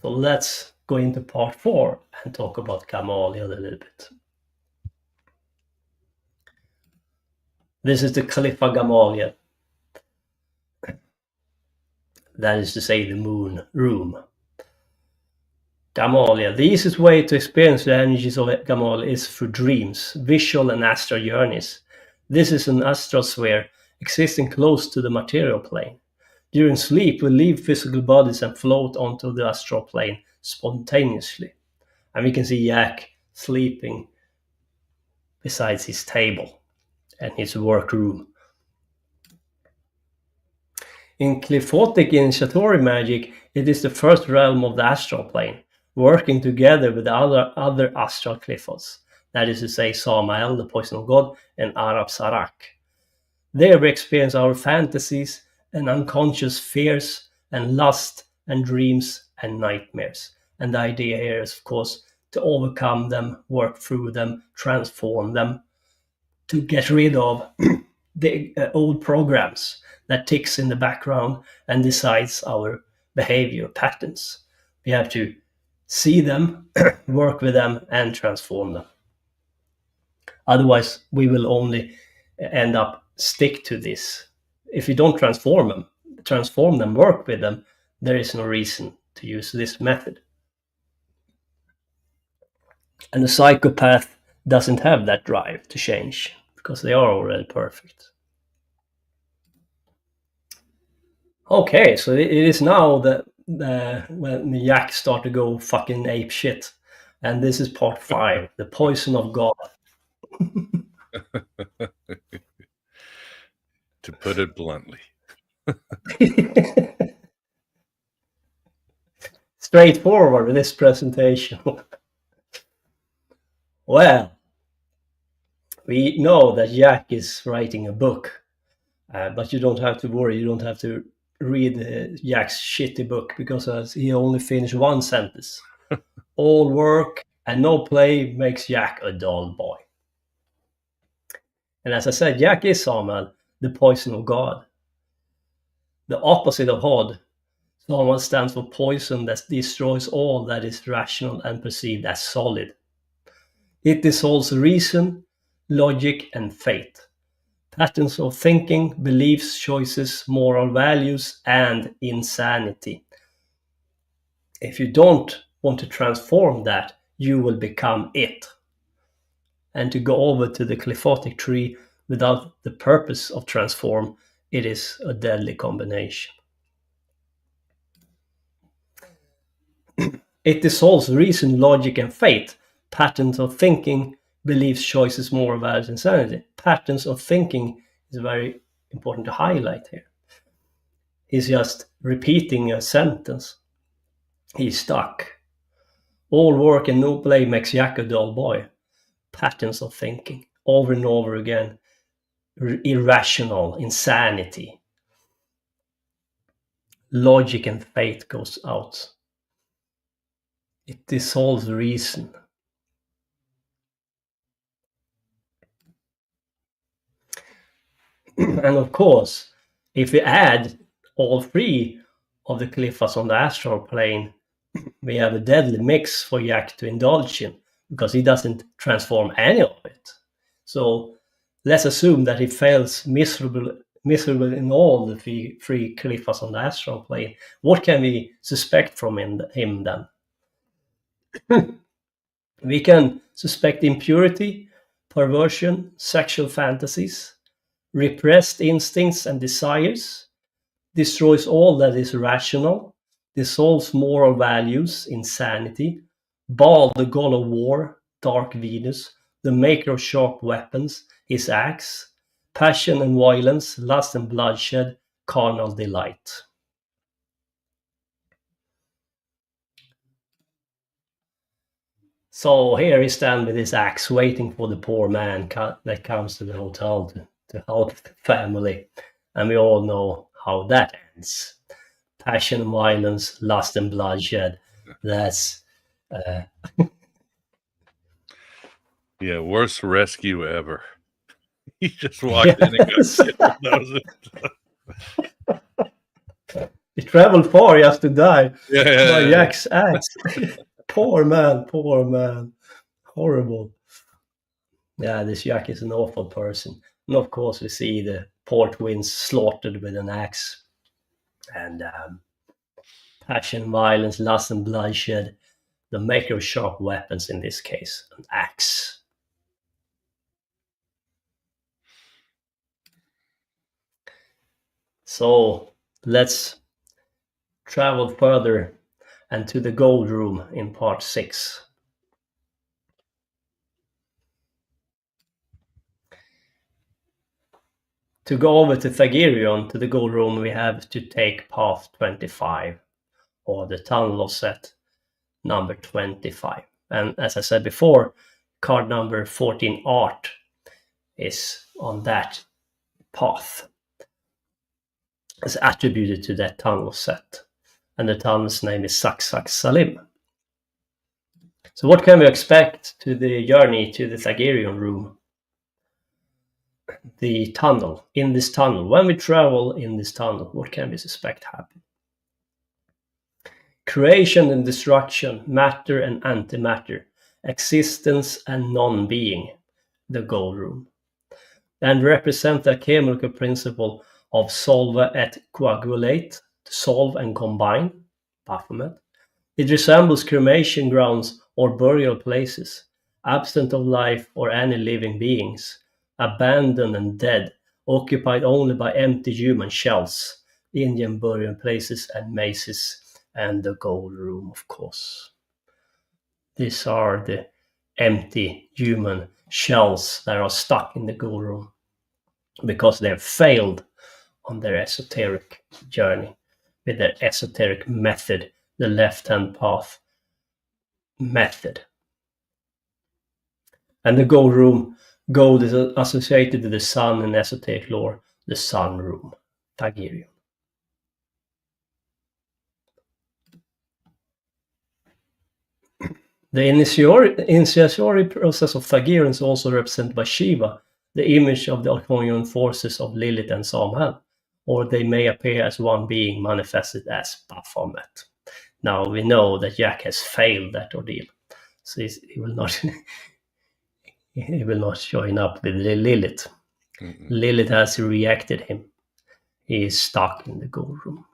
S7: So let's go into part 4 and talk about Gamaliel a little bit. This is the Khalifa Gamaliel. That is to say, the moon room. Gamaliel. The easiest way to experience the energies of Gamaliel is through dreams, visual and astral journeys. This is an astral sphere existing close to the material plane. During sleep, we leave physical bodies and float onto the astral plane spontaneously. And we can see Jack sleeping beside his table and his workroom. In Qliphothic initiatory magic, it is the first realm of the astral plane, working together with the other astral Qliphots, that is to say Samael, the poison god, and Arab Sarak. There we experience our fantasies and unconscious fears and lust and dreams and nightmares. And the idea here is, of course, to overcome them, work through them, transform them, to get rid of the old programs that ticks in the background and decides our behavior patterns. We have to see them, work with them, and transform them. Otherwise, we will only end up stick to this. If you don't transform them, work with them, there is no reason to use this method. And the psychopath doesn't have that drive to change because they are already perfect. Okay, so it is now that when the yak start to go fucking ape shit, and this is part 5, the poison of God.
S6: To put it bluntly.
S7: Straightforward with this presentation. Well, we know that Jack is writing a book, but you don't have to worry. You don't have to read Jack's shitty book because he only finished one sentence. All work and no play makes Jack a dull boy. And as I said, Jack is, Samuel, the poison of God. The opposite of Hod. Samuel stands for poison that destroys all that is rational and perceived as solid. It dissolves reason, logic, and faith, patterns of thinking, beliefs, choices, moral values, and insanity. If you don't want to transform that, you will become it. And to go over to the Qliphothic tree without the purpose of transform, it is a deadly combination. It dissolves reason, logic, and faith, patterns of thinking, beliefs, choices, moral values, insanity. Patterns of thinking is very important to highlight here. He's just repeating a sentence. He's stuck. All work and no play makes Jack a dull boy. Patterns of thinking, over and over again. Irrational, insanity. Logic and faith goes out. It dissolves reason. And of course, if we add all 3 of the Qliphas on the astral plane, we have a deadly mix for Jack to indulge in because he doesn't transform any of it. So let's assume that he fails miserable in all the 3 Qliphas on the astral plane. What can we suspect from him then? We can suspect impurity, perversion, sexual fantasies, repressed instincts and desires, destroys all that is rational, dissolves moral values, insanity, Baal, the god of war, dark Venus, the maker of sharp weapons, his axe, passion and violence, lust and bloodshed, carnal delight. So here he stands with his axe, waiting for the poor man that comes to the hotel to help the family. And we all know how that ends. Passion, violence, lust, and bloodshed. That's...
S6: Yeah, worst rescue ever. He just walked in and got killed.
S7: He traveled far just to die.
S6: Yeah.
S7: By Jack's axe. Poor man. Horrible. Yeah, this Jack is an awful person. And of course we see the poor twins slaughtered with an axe. And passion, violence, lust, and bloodshed. The maker of sharp weapons in this case, an axe. So let's travel further and to the gold room in part 6. To go over to Thagirion, to the gold room, we have to take path 25, or the tunnel of Set number 25. And as I said before, card number 14 art is on that path. It's attributed to that tunnel set. And the tunnel's name is Saksak Salim. So what can we expect to the journey to the Thagirion room? The tunnel, in this tunnel. When we travel in this tunnel, what can we suspect happen? Creation and destruction, matter and antimatter, existence and non-being, the gold room. And represent the chemical principle of solve et coagulate, to solve and combine. Baphomet. It resembles cremation grounds or burial places, absent of life or any living beings, abandoned and dead, occupied only by empty human shells, Indian burial places and mazes, and the gold room, of course. These are the empty human shells that are stuck in the gold room because they have failed on their esoteric journey with their esoteric method, the left-hand path method. And the gold room, gold is associated with the sun in esoteric lore, the sun room, Thagirion. The initiatory process of Thagirion is also represented by Shiva, the image of the Archonian forces of Lilith and Samhain, or they may appear as one being manifested as Baphomet. Now we know that Jack has failed that ordeal, so he will not he will not join up with Lilith. Lilith has rejected him. He is stuck in the gold room.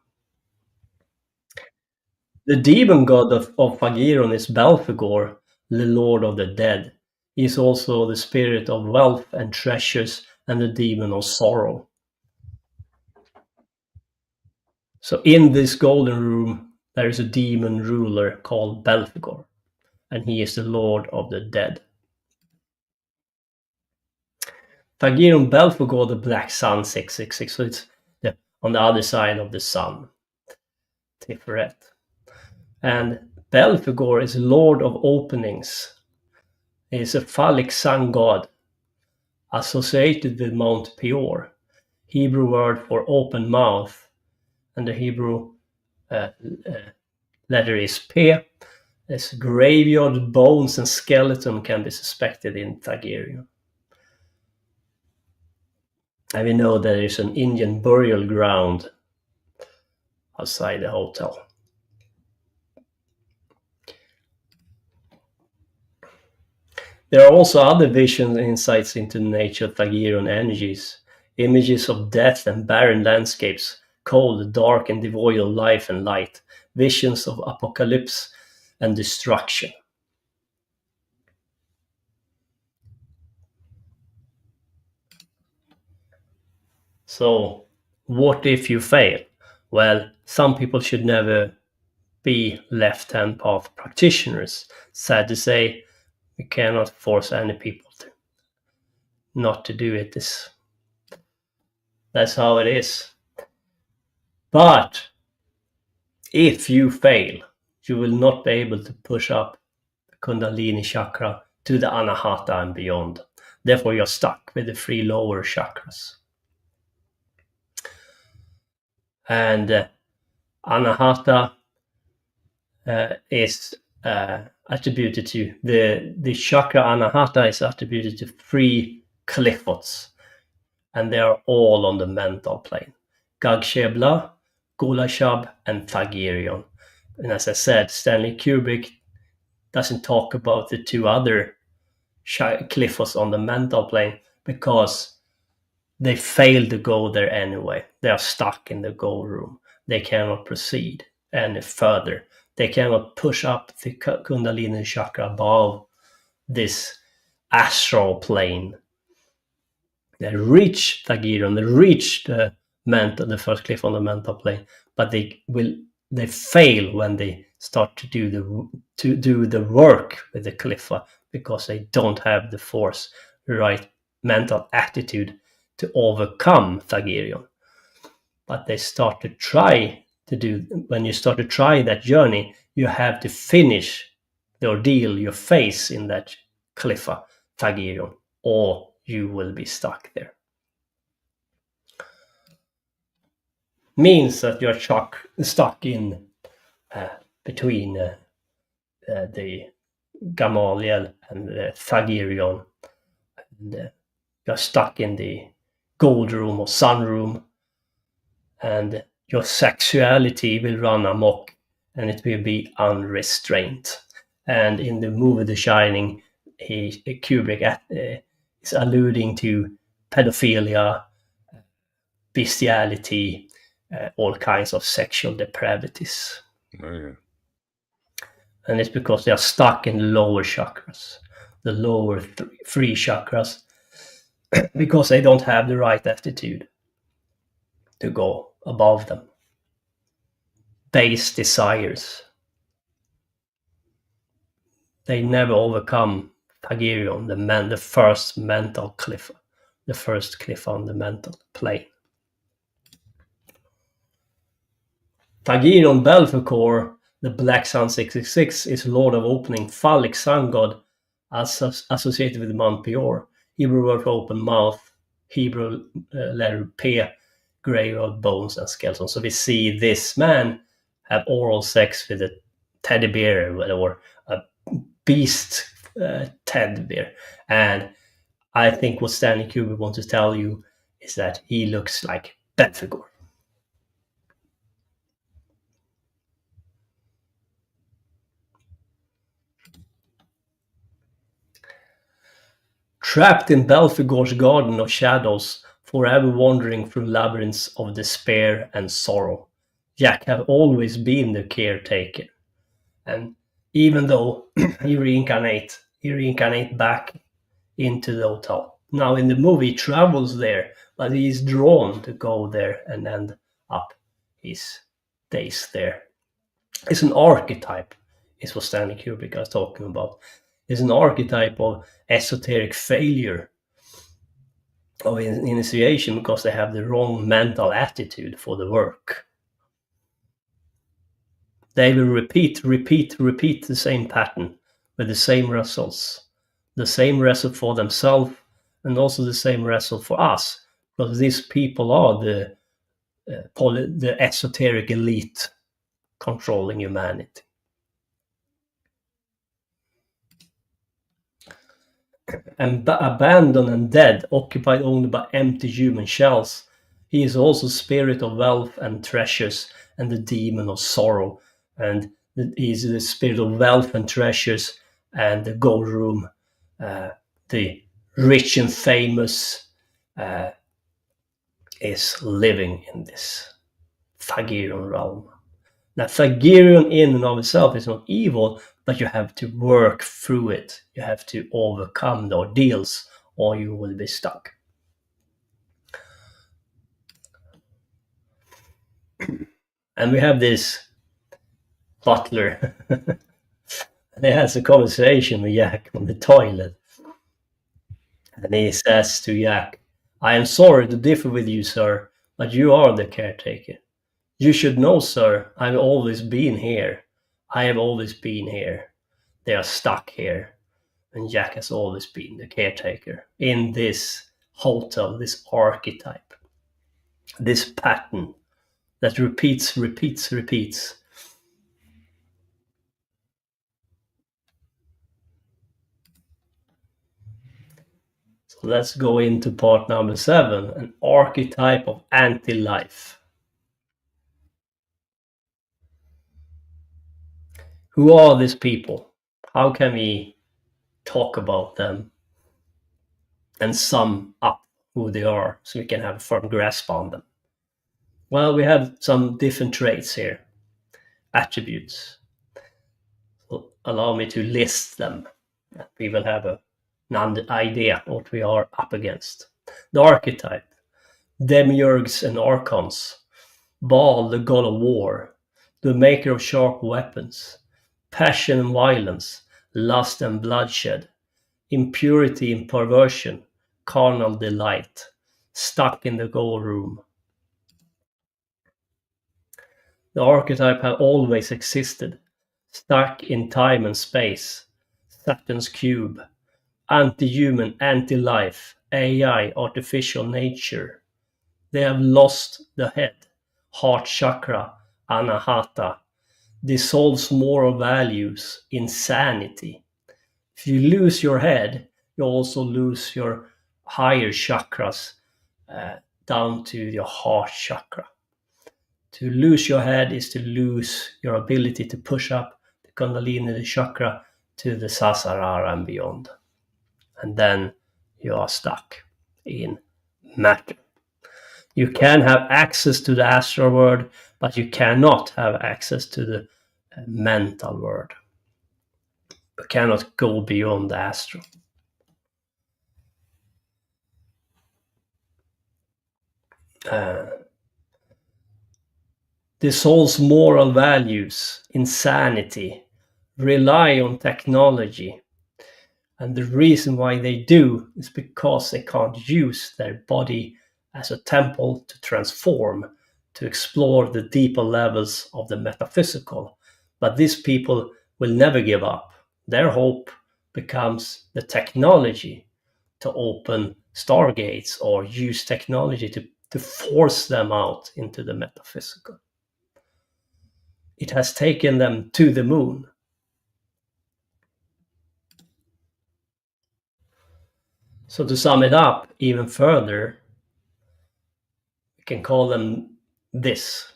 S7: The demon god of Thagirion is Belphegor, the lord of the dead. He is also the spirit of wealth and treasures and the demon of sorrow. So in this golden room, there is a demon ruler called Belphegor, and he is the lord of the dead. Thagirion Belphegor, the Black Sun 666, so it's on the other side of the sun, Tiferet. And Belphegor is lord of openings. He is a phallic sun god associated with Mount Peor, Hebrew word for open mouth, and the Hebrew letter is P. As graveyard bones and skeleton can be suspected in Thagirion. And we know there is an Indian burial ground outside the hotel. There are also other visions and insights into nature Thagirion energies, images of death and barren landscapes, cold, dark, and devoid of life and light, visions of apocalypse and destruction. So, what if you fail? Well, some people should never be left-hand path practitioners. Sad to say, we cannot force any people to not to do it. That's how it is. But if you fail, you will not be able to push up the Kundalini chakra to the Anahata and beyond. Therefore, you're stuck with the 3 lower chakras. And Anahata is attributed to the chakra. Anahata is attributed to 3 cliffots, and they are all on the mental plane: Gagshebla, Golashab, and Thagirion. And as I said, Stanley Kubrick doesn't talk about the 2 other cliffots on the mental plane because they failed to go there anyway. They are stuck in the gold room. They cannot proceed any further. They cannot push up the Kundalini chakra above this astral plane. They reach Thagirion, they reach the first cliff on the mental plane, but they fail when they start to do the work with the cliffa because they don't have the force, the right mental attitude to overcome Thagirion. But they start to try to do. When you start to try that journey, you have to finish the ordeal you face in that cliffa, Thagirion, or you will be stuck there. Means that you're stuck in between the Gamaliel and the Thagirion, and you're stuck in the gold room or sun room, and your sexuality will run amok and it will be unrestrained. And in the movie The Shining, Kubrick is alluding to pedophilia, bestiality, all kinds of sexual depravities.
S6: Oh, yeah.
S7: And it's because they are stuck in the lower chakras, the lower three chakras, because they don't have the right attitude to go above them. Base desires. They never overcome Aeon, the first mental cliff, the first cliff on the mental plane. Aeon Belphegor, the Black Sun 666, is Lord of Opening, phallic sun god associated with Mount Peor, Hebrew word for open mouth, Hebrew letter P, graveyard bones and skeletons. So we see this man have oral sex with a teddy bear or a beast teddy bear. And I think what Stanley Kubrick wants to tell you is that he looks like Belphegor. Trapped in Belphegor's garden of shadows, forever wandering through labyrinths of despair and sorrow, Jack have always been the caretaker. And even though he reincarnate back into the hotel. Now in the movie, he travels there, but he is drawn to go there and end up his days there. It's an archetype, is what Stanley Kubrick was talking about. It's an archetype of esoteric failure of initiation because they have the wrong mental attitude for the work. They will repeat the same pattern with the same results. The same result for themselves and also the same result for us, because these people are the esoteric elite controlling humanity. And abandoned and dead, occupied only by empty human shells, he is also spirit of wealth and treasures and the demon of sorrow. And he is the spirit of wealth and treasures and the gold room, the rich and famous is living in this Thagirion realm. Now, Thagirion in and of itself is not evil, but you have to work through it. You have to overcome the ordeals, or you will be stuck. And we have this butler. He has a conversation with Jack on the toilet. And he says to Jack, "I am sorry to differ with you, sir, but you are the caretaker. You should know, sir, I've always been here. I have always been here. They are stuck here." And Jack has always been the caretaker in this hotel, this archetype, this pattern that repeats. So let's go into part number 7, an archetype of anti-life. Who are these people? How can we talk about them and sum up who they are so we can have a firm grasp on them? Well, we have some different traits here, attributes. So allow me to list them. We will have an idea what we are up against. The archetype, demiurges and archons, Baal, the god of war, the maker of sharp weapons, passion and violence, lust and bloodshed, impurity and perversion, carnal delight, stuck in the gold room. The archetype have always existed, stuck in time and space, Saturn's cube, anti-human, anti-life, AI, artificial nature. They have lost the head, heart chakra, anahata, dissolves moral values, insanity. If you lose your head, you also lose your higher chakras down to your heart chakra. To lose your head is to lose your ability to push up the Kundalini, the chakra, to the Sahasrara and beyond. And then you are stuck in matter. You can have access to the astral world, but you cannot have access to the mental world. We cannot go beyond the astral. The soul's moral values, insanity, rely on technology. And the reason why they do is because they can't use their body as a temple to transform, to explore the deeper levels of the metaphysical. But these people will never give up. Their hope becomes the technology to open stargates or use technology to force them out into the metaphysical. It has taken them to the moon. So to sum it up even further, we can call them this,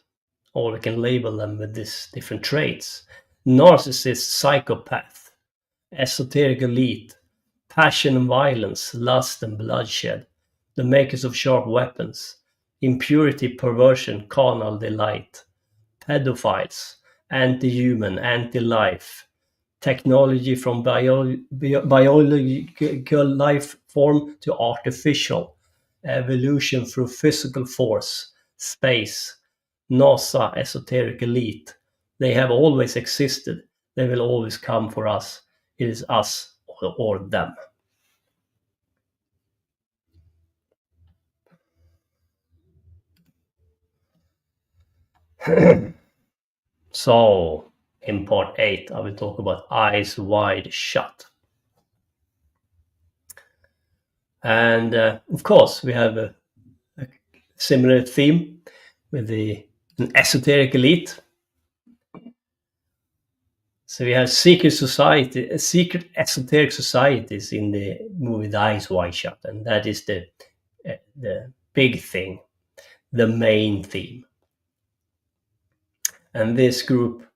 S7: or we can label them with these different traits. Narcissist, psychopath, esoteric elite, passion and violence, lust and bloodshed, the makers of sharp weapons, impurity, perversion, carnal delight, pedophiles, anti-human, anti-life, technology from biological life form to artificial, evolution through physical force, space, NASA, esoteric elite. They have always existed. They will always come for us. It is us or them. So, in part 8, I will talk about eyes wide shut. And of course, we have a similar theme with an esoteric elite. So we have secret esoteric societies in the movie The Eyes Wide Shut, and that is the big thing, the main theme. And this group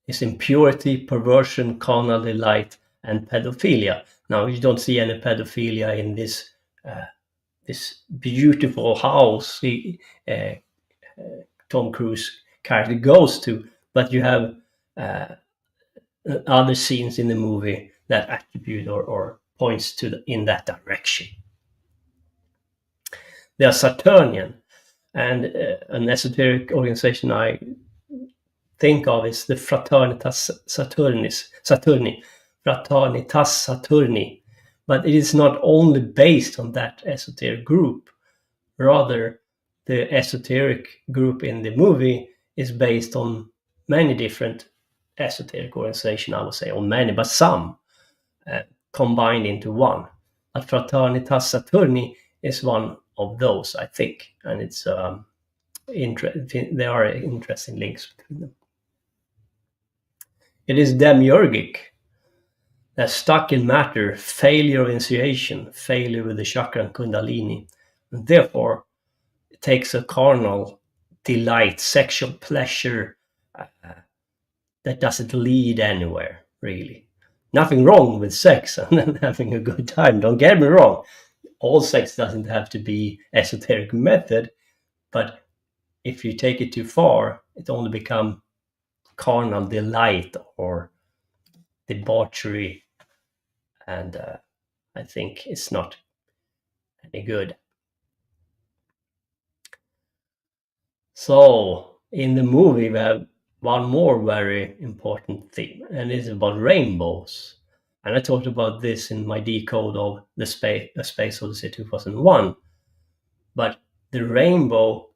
S7: is impurity, perversion, carnal delight, and pedophilia. Now, you don't see any pedophilia in this beautiful house Tom Cruise character goes to, but you have other scenes in the movie that attribute or points to in that direction. They are Saturnian, and an esoteric organization I think of is the Fraternitas Saturni, Fraternitas Saturni, but it is not only based on that esoteric group. Rather, the esoteric group in the movie is based on many different esoteric organizations, I would say, or many, but some combined into one. But Fraternitas Saturni is one of those, I think, and it's there are interesting links between them. It is demiurgic. They're stuck in matter, failure of initiation, failure with the chakra and kundalini, and therefore it takes a carnal delight, sexual pleasure that doesn't lead anywhere, really. Nothing wrong with sex and having a good time, don't get me wrong. All sex doesn't have to be esoteric method, but if you take it too far, it only becomes carnal delight or debauchery, and I think it's not any good. So in the movie we have one more very important theme, and it's about rainbows. And I talked about this in my decode of the Space Odyssey 2001. But the rainbow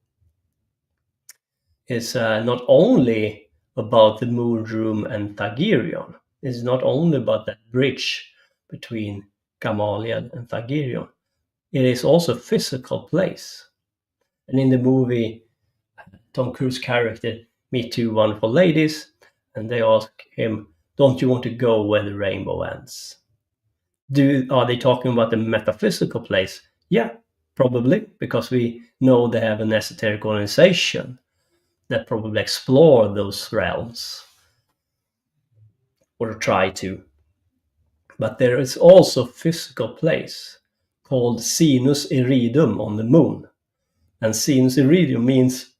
S7: is not only about the moon room and Thagirion. It's not only about that bridge between Gamaliel and Thagirion. It is also a physical place. And in the movie, Tom Cruise character meet two wonderful ladies, and they ask him, "Don't you want to go where the rainbow ends?" Are they talking about the metaphysical place? Yeah, probably, because we know they have an esoteric organization that probably explore those realms, or try to. But there is also a physical place called Sinus Iridum on the moon. And Sinus Iridum means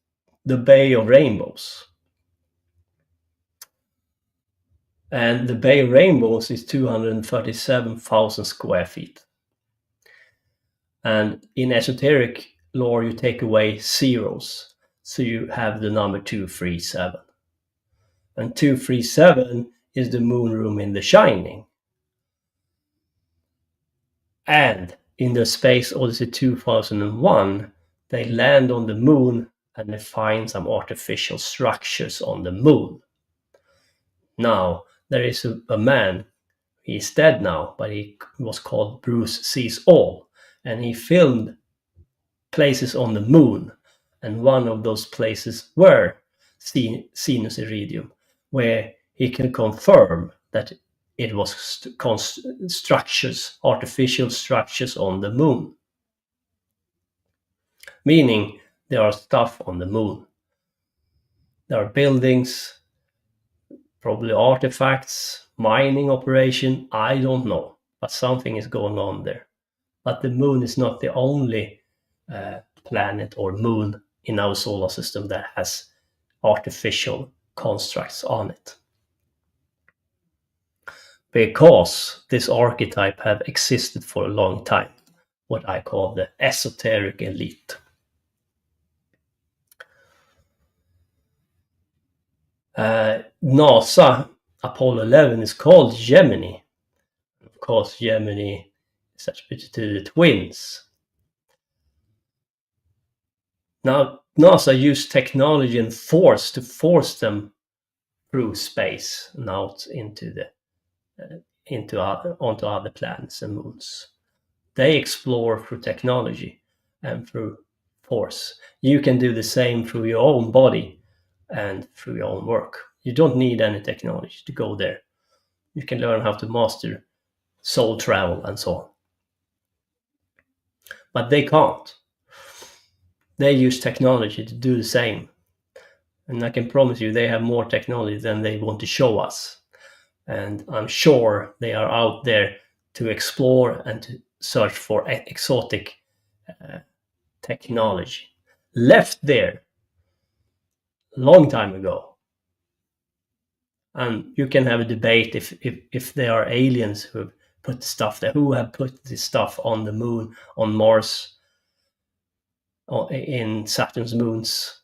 S7: the Bay of Rainbows. And the Bay of Rainbows is 237,000 square feet. And in esoteric lore, you take away zeros. So you have the number 237. And 237 is the moon room in The Shining. And in the Space Odyssey 2001, they land on the moon and they find some artificial structures on the moon. Now, there is a man, he's dead now, but he was called Bruce Sees All, and he filmed places on the moon, and one of those places were Sinus Iridium, where he can confirm that it was structures, artificial structures on the moon. Meaning there are stuff on the moon. There are buildings, probably artifacts, mining operation, I don't know. But something is going on there. But the moon is not the only planet or moon in our solar system that has artificial constructs on it. Because this archetype have existed for a long time, what I call the esoteric elite. NASA Apollo 11 is called Gemini. Of course, Gemini is attributed to the twins. Now, NASA used technology and force to force them through space and out into the onto other planets and moons. They explore through technology and through force. You can do the same through your own body and through your own work. You don't need any technology to go there. You can learn how to master soul travel and so on. But they can't. They use technology to do the same. And I can promise you they have more technology than they want to show us. And I'm sure they are out there to explore and to search for exotic technology. Left there a long time ago. And you can have a debate if they are aliens who have put stuff there, who have put this stuff on the moon, on Mars, or in Saturn's moons.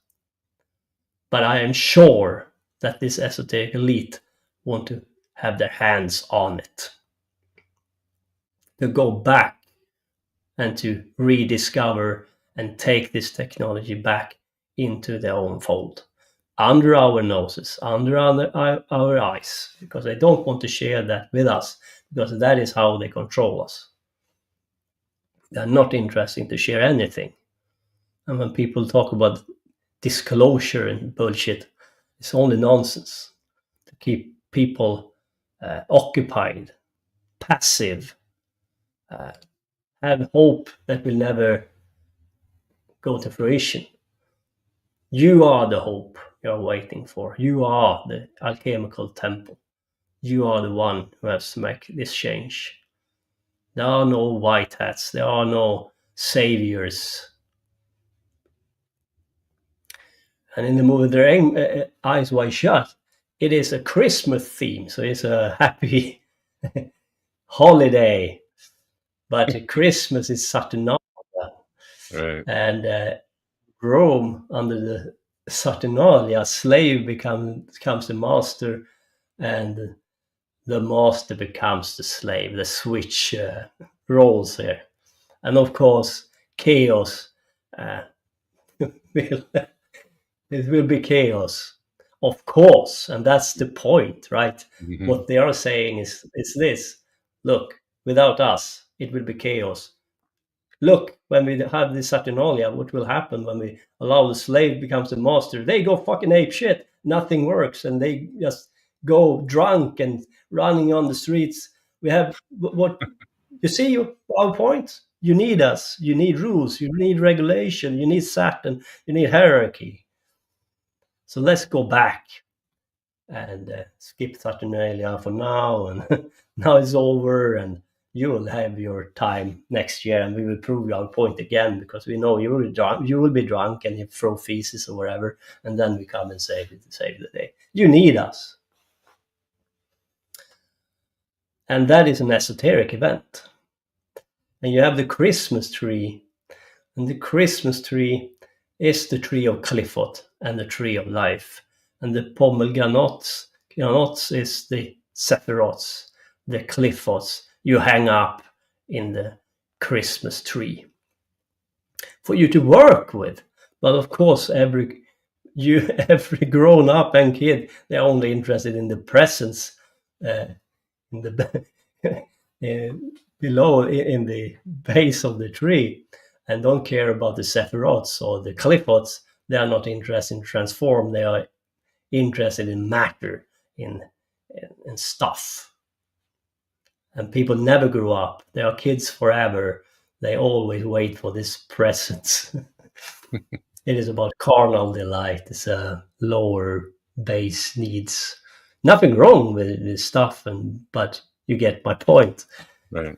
S7: But I am sure that this esoteric elite want to have their hands on it. To go back and to rediscover and take this technology back into their own fold. Under our noses, under our eyes, because they don't want to share that with us, because that is how they control us. They're not interested to share anything. And when people talk about disclosure and bullshit, it's only nonsense to keep people occupied, passive, have hope that will never go to fruition. You are the hope you're waiting for. You are the alchemical temple. You are the one who has to make this change. There are no white hats. There are no saviors. And in the movie Their Eyes Wide Shut, it is a Christmas theme. So it's a happy holiday. But Christmas is Saturnalia.
S6: Right.
S7: And Rome, under the Saturnalia, slave becomes the master, and the master becomes the slave. The switch roles here. And of course, chaos it will be chaos, of course, and that's the point, right? Mm-hmm. What they are saying is this: look, without us, it will be chaos. Look, when we have the Saturnalia, what will happen when we allow the slave becomes the master? They go fucking ape shit. Nothing works, and they just go drunk and running on the streets. We have what you see our point. You need us. You need rules. You need regulation. You need Saturn. You need hierarchy. So let's go back and skip Saturnalia for now, and now it's over, and you will have your time next year, and we will prove our point again, because we know you will be drunk and you throw feces or whatever, and then we come and save the day. You need us. And that is an esoteric event. And you have the Christmas tree. And the Christmas tree is the tree of Qliphoth and the tree of life. And the pomegranates is the Sephiroths, the Qliphoths you hang up in the Christmas tree for you to work with. But of course, every grown up and kid, they're only interested in the presents in the below in the base of the tree, and don't care about the Sephiroths or the Qliphoths. They are not interested in transform. They are interested in matter, in stuff. And people never grow up. They are kids forever. They always wait for this present. It is about carnal delight. It's a lower base needs. Nothing wrong with this stuff, but you get my point.
S6: Right.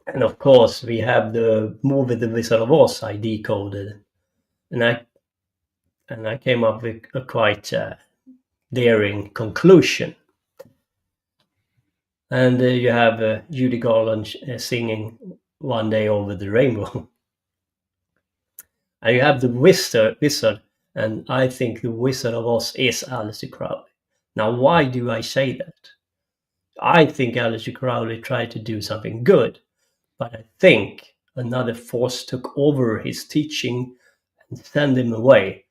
S7: And of course, we have the movie The Wizard of Oz. I decoded, and I came up with a quite daring conclusion. And you have Judy Garland singing "One Day Over the Rainbow." And you have the wizard, and I think the Wizard of Oz is Aleister Crowley. Now, why do I say that? I think Aleister Crowley tried to do something good, but I think another force took over his teaching and sent him away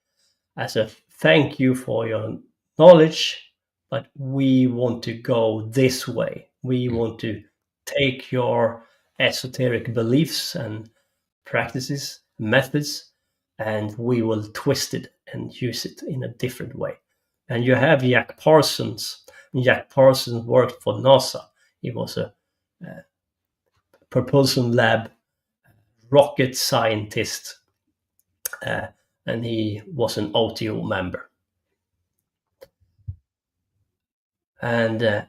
S7: as a thank you for your knowledge, but we want to go this way. We want to take your esoteric beliefs and practices, methods, and we will twist it and use it in a different way. And you have Jack Parsons. Jack Parsons worked for NASA. He was a propulsion lab rocket scientist, and he was an OTO member. And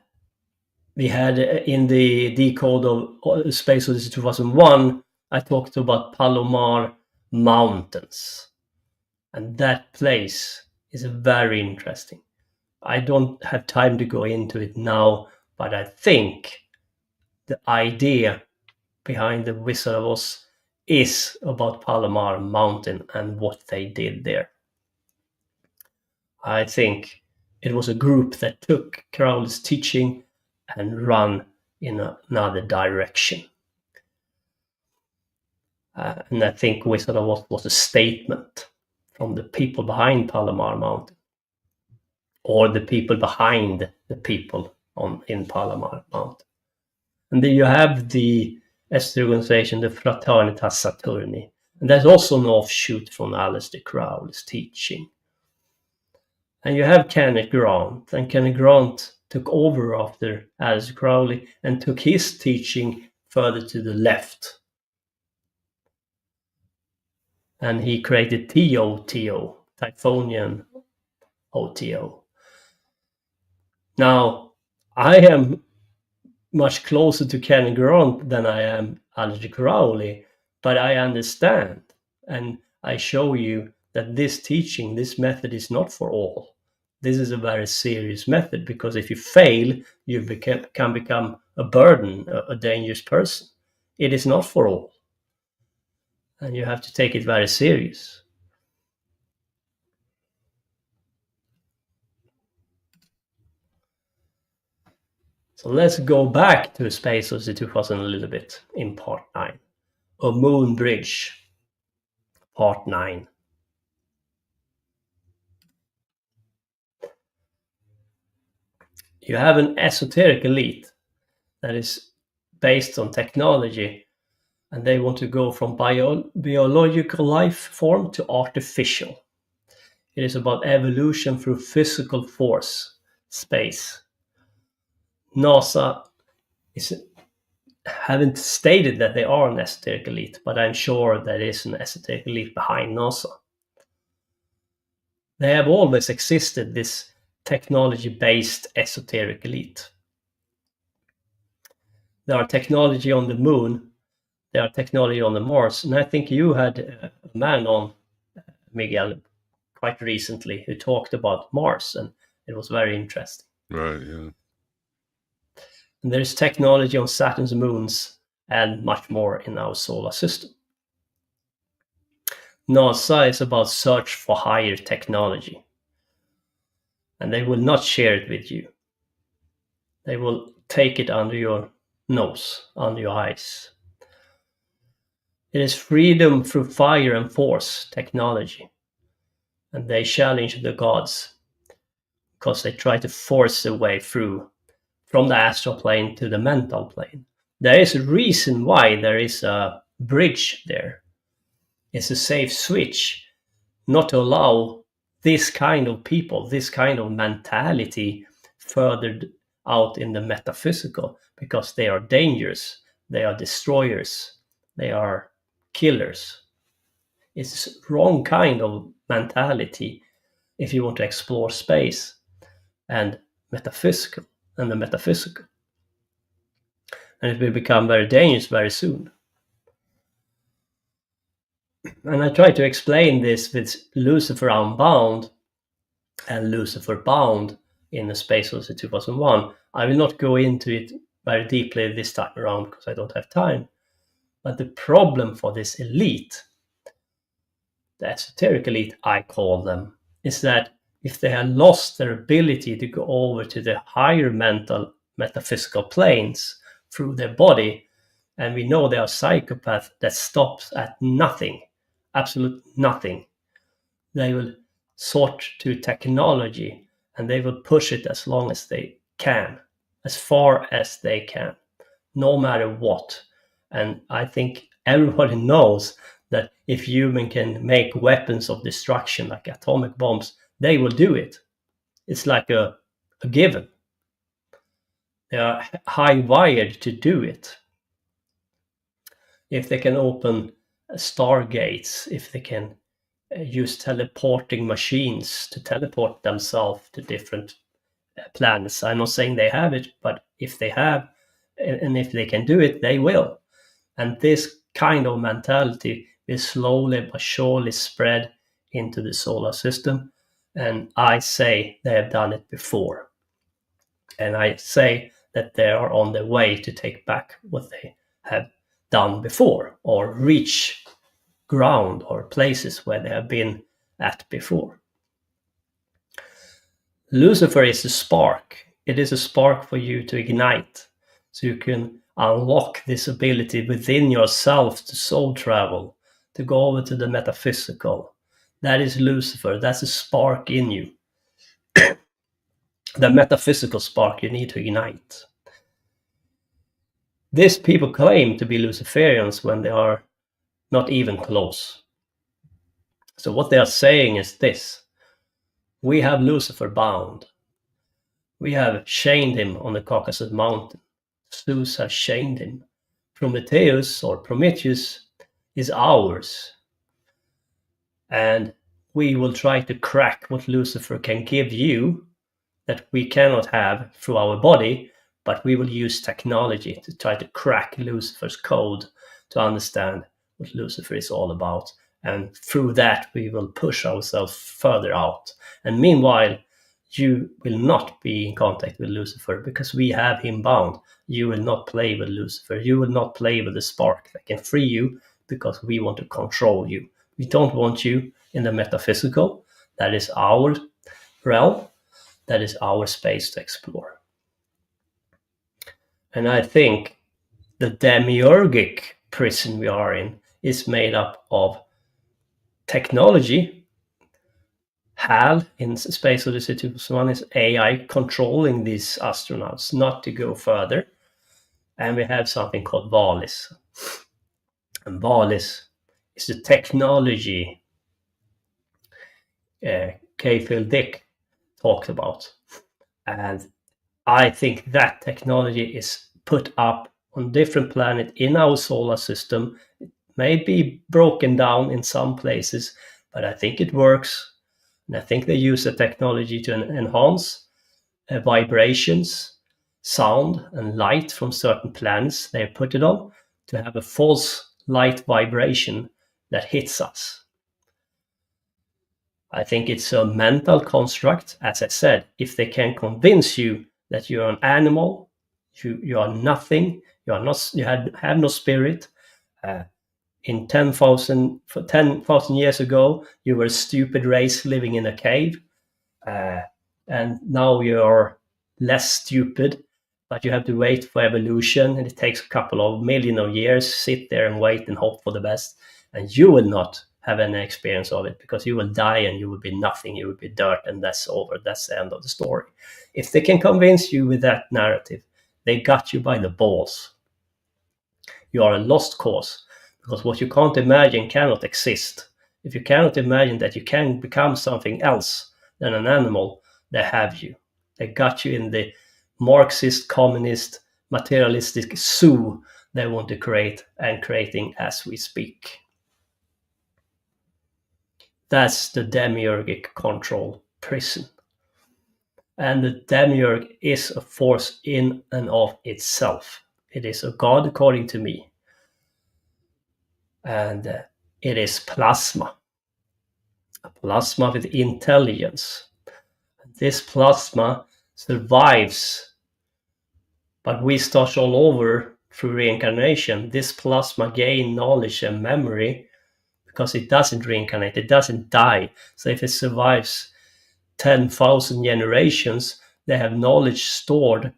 S7: we had in the decode of Space Odyssey 2001, I talked about Palomar Mountains, and that place is very interesting. I don't have time to go into it now, but I think the idea behind the Wizard of Oz is about Palomar Mountain and what they did there. I think it was a group that took Crowley's teaching and run in another direction. And I think Wizard of Oz was a statement from the people behind Palomar Mountain, or the people behind the people in Palomar Mountain. And then you have the esoteric organization, the Fraternitas Saturni, and that's also an offshoot from Aleister Crowley's teaching. And you have Kenneth Grant, and Kenneth Grant took over after Aleister Crowley and took his teaching further to the left. And he created TOTO, Typhonian OTO. Now, I am much closer to Kenneth Grant than I am Aleister Crowley, but I understand, and I show you that this teaching, this method is not for all. This is a very serious method, because if you fail, you can become a burden, a dangerous person. It is not for all. And you have to take it very serious. So let's go back to Space Odyssey 2000 a little bit in part 9. A Moon Bridge, part 9. You have an esoteric elite that is based on technology, and they want to go from biological life form to artificial. It is about evolution through physical force, space. NASA haven't stated that they are an esoteric elite, but I'm sure there is an esoteric elite behind NASA. They have always existed, this technology-based esoteric elite. There are technology on the moon, there are technology on the Mars, and I think you had a man on, Miguel, quite recently who talked about Mars, and it was very interesting.
S6: Right, yeah.
S7: And there's technology on Saturn's moons and much more in our solar system. NASA is about search for higher technology. And they will not share it with you. They will take it under your nose, under your eyes. It is freedom through fire and force technology. And they challenge the gods because they try to force their way through from the astral plane to the mental plane. There is a reason why there is a bridge there. It's a safe switch not to allow this kind of people, this kind of mentality further out in the metaphysical, because they are dangerous, they are destroyers, they are killers. It's wrong kind of mentality if you want to explore space and metaphysical and the metaphysical. And it will become very dangerous very soon. And I try to explain this with Lucifer Unbound and Lucifer Bound in the Space Odyssey 2001. I will not go into it very deeply this time around because I don't have time. But the problem for this elite, the esoteric elite I call them, is that if they have lost their ability to go over to the higher mental metaphysical planes through their body, and we know they are psychopaths that stops at nothing, absolute nothing, they will sort to technology and they will push it as long as they can, as far as they can, no matter what. And I think everybody knows that if human can make weapons of destruction like atomic bombs, they will do it. It's like a given. They are high-wired to do it. If they can open stargates, if they can use teleporting machines to teleport themselves to different planets. I'm not saying they have it, but if they have, and if they can do it, they will. And this kind of mentality will slowly but surely spread into the solar system. And I say they have done it before. And I say that they are on their way to take back what they have done before, or reach ground or places where they have been at before. Lucifer is a spark. It is a spark for you to ignite, so you can unlock this ability within yourself to soul travel, to go over to the metaphysical. That is Lucifer. That's a spark in you. The metaphysical spark you need to ignite. These people claim to be Luciferians when they are not even close. So what they are saying is this: we have Lucifer bound. We have chained him on the Caucasus mountain. Zeus has chained him. Prometheus or Prometheus is ours. And we will try to crack what Lucifer can give you that we cannot have through our body, but we will use technology to try to crack Lucifer's code to understand what Lucifer is all about. And through that, we will push ourselves further out. And meanwhile, you will not be in contact with Lucifer because we have him bound. You will not play with Lucifer. You will not play with the spark that can free you because we want to control you. We don't want you in the metaphysical. That is our realm. That is our space to explore. And I think the demiurgic prison we are in is made up of technology. HAL in Space Odyssey 2001 is AI controlling these astronauts not to go further. And we have something called Valis. And Valis is the technology Phil Dick talked about. And I think that technology is put up on different planets in our solar system. It may be broken down in some places, but I think it works. And I think they use the technology to enhance vibrations, sound, and light from certain planets they put it on to have a false light vibration that hits us. I think it's a mental construct. As I said, if they can convince you that you're an animal, You are nothing. You are not. You have no spirit. In 10,000 years ago, you were a stupid race living in a cave, and now you are less stupid. But you have to wait for evolution, and it takes a couple of million of years. Sit there and wait and hope for the best, and you will not have any experience of it, because you will die and you will be nothing. You will be dirt, and that's over. That's the end of the story. If they can convince you with that narrative, they got you by the balls. You are a lost cause, because what you can't imagine cannot exist. If you cannot imagine that you can become something else than an animal, they have you. They got you in the Marxist, communist, materialistic zoo they want to create, and creating as we speak. That's the demiurgic control prison. And the demiurge is a force in and of itself. It is a god, according to me. And it is plasma. A plasma with intelligence. This plasma survives, but we start all over through reincarnation. This plasma gains knowledge and memory because it doesn't reincarnate, it doesn't die. So if it survives 10,000 generations, they have knowledge stored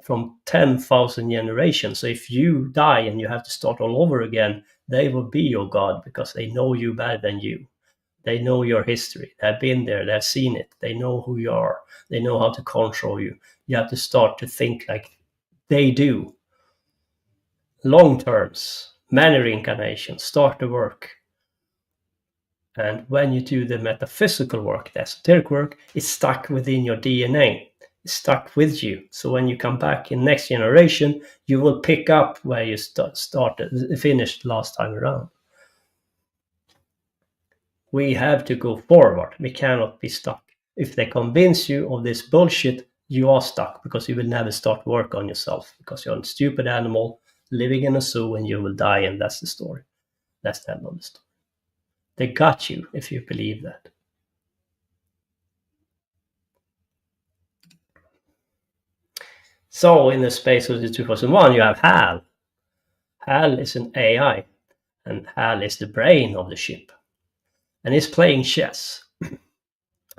S7: from 10,000 generations. So if you die and you have to start all over again, they will be your god, because they know you better than you. They know your history. They've been there. They've seen it. They know who you are. They know how to control you. You have to start to think like they do. Long terms, many reincarnations, start the work. And when you do the metaphysical work, the esoteric work, it's stuck within your DNA. It's stuck with you. So when you come back in next generation, you will pick up where you finished last time around. We have to go forward. We cannot be stuck. If they convince you of this bullshit, you are stuck, because you will never start work on yourself, because you're a stupid animal living in a zoo and you will die, and that's the story. That's the end of the story. They got you if you believe that. So in the space of the 2001, you have HAL. HAL is an AI, and HAL is the brain of the ship. And it's playing chess.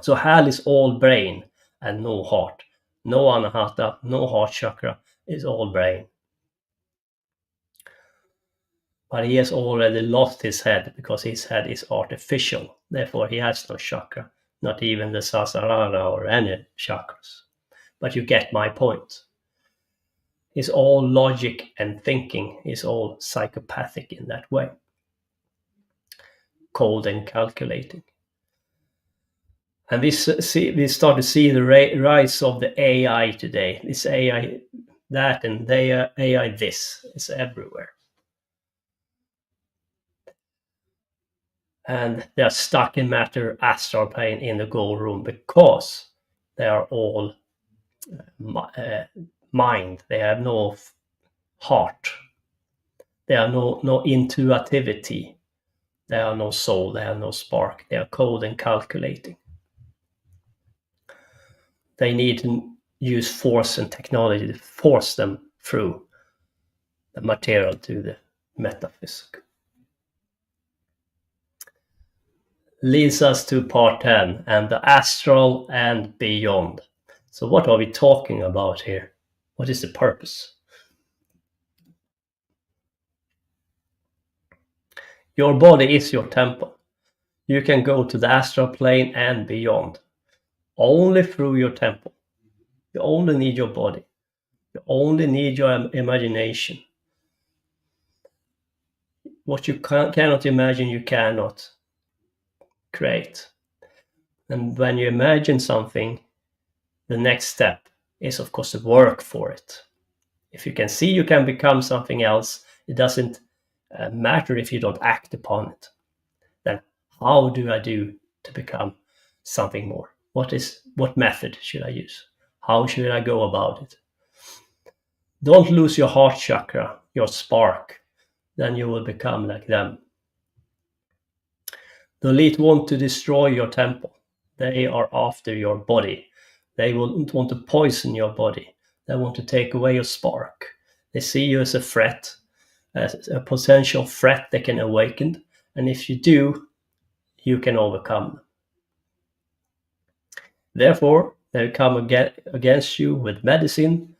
S7: So HAL is all brain and no heart. No anahata, no heart chakra. It's all brain. But he has already lost his head, because his head is artificial. Therefore, he has no chakra, not even the Sasarara or any chakras. But you get my point. It's all logic and thinking. It's all psychopathic in that way. Cold and calculating. And we start to see the rise of the AI today. This AI that, and the AI this. It's everywhere. And they are stuck in matter, astral plane, in the goal room, because they are all mind. They have no heart. They have no intuitivity. They have no soul. They have no spark. They are cold and calculating. They need to use force and technology to force them through the material to the metaphysical. Leads us to part 10, and the astral and beyond. So what are we talking about here? What is the purpose? Your body is your temple. You can go to the astral plane and beyond only through your temple. You only need your body. You only need your imagination. What you cannot imagine, you cannot create. And when you imagine something, the next step is, of course, to work for it. If you can see you can become something else, it doesn't matter if you don't act upon it. Then how do I do to become something more? What method should I use? How should I go about it? Don't lose your heart chakra, your spark. Then you will become like them. The elite want to destroy your temple. They are after your body. They will want to poison your body. They want to take away your spark. They see you as a threat, as a potential threat they can awaken. And if you do, you can overcome them. Therefore, they come against you with medicine,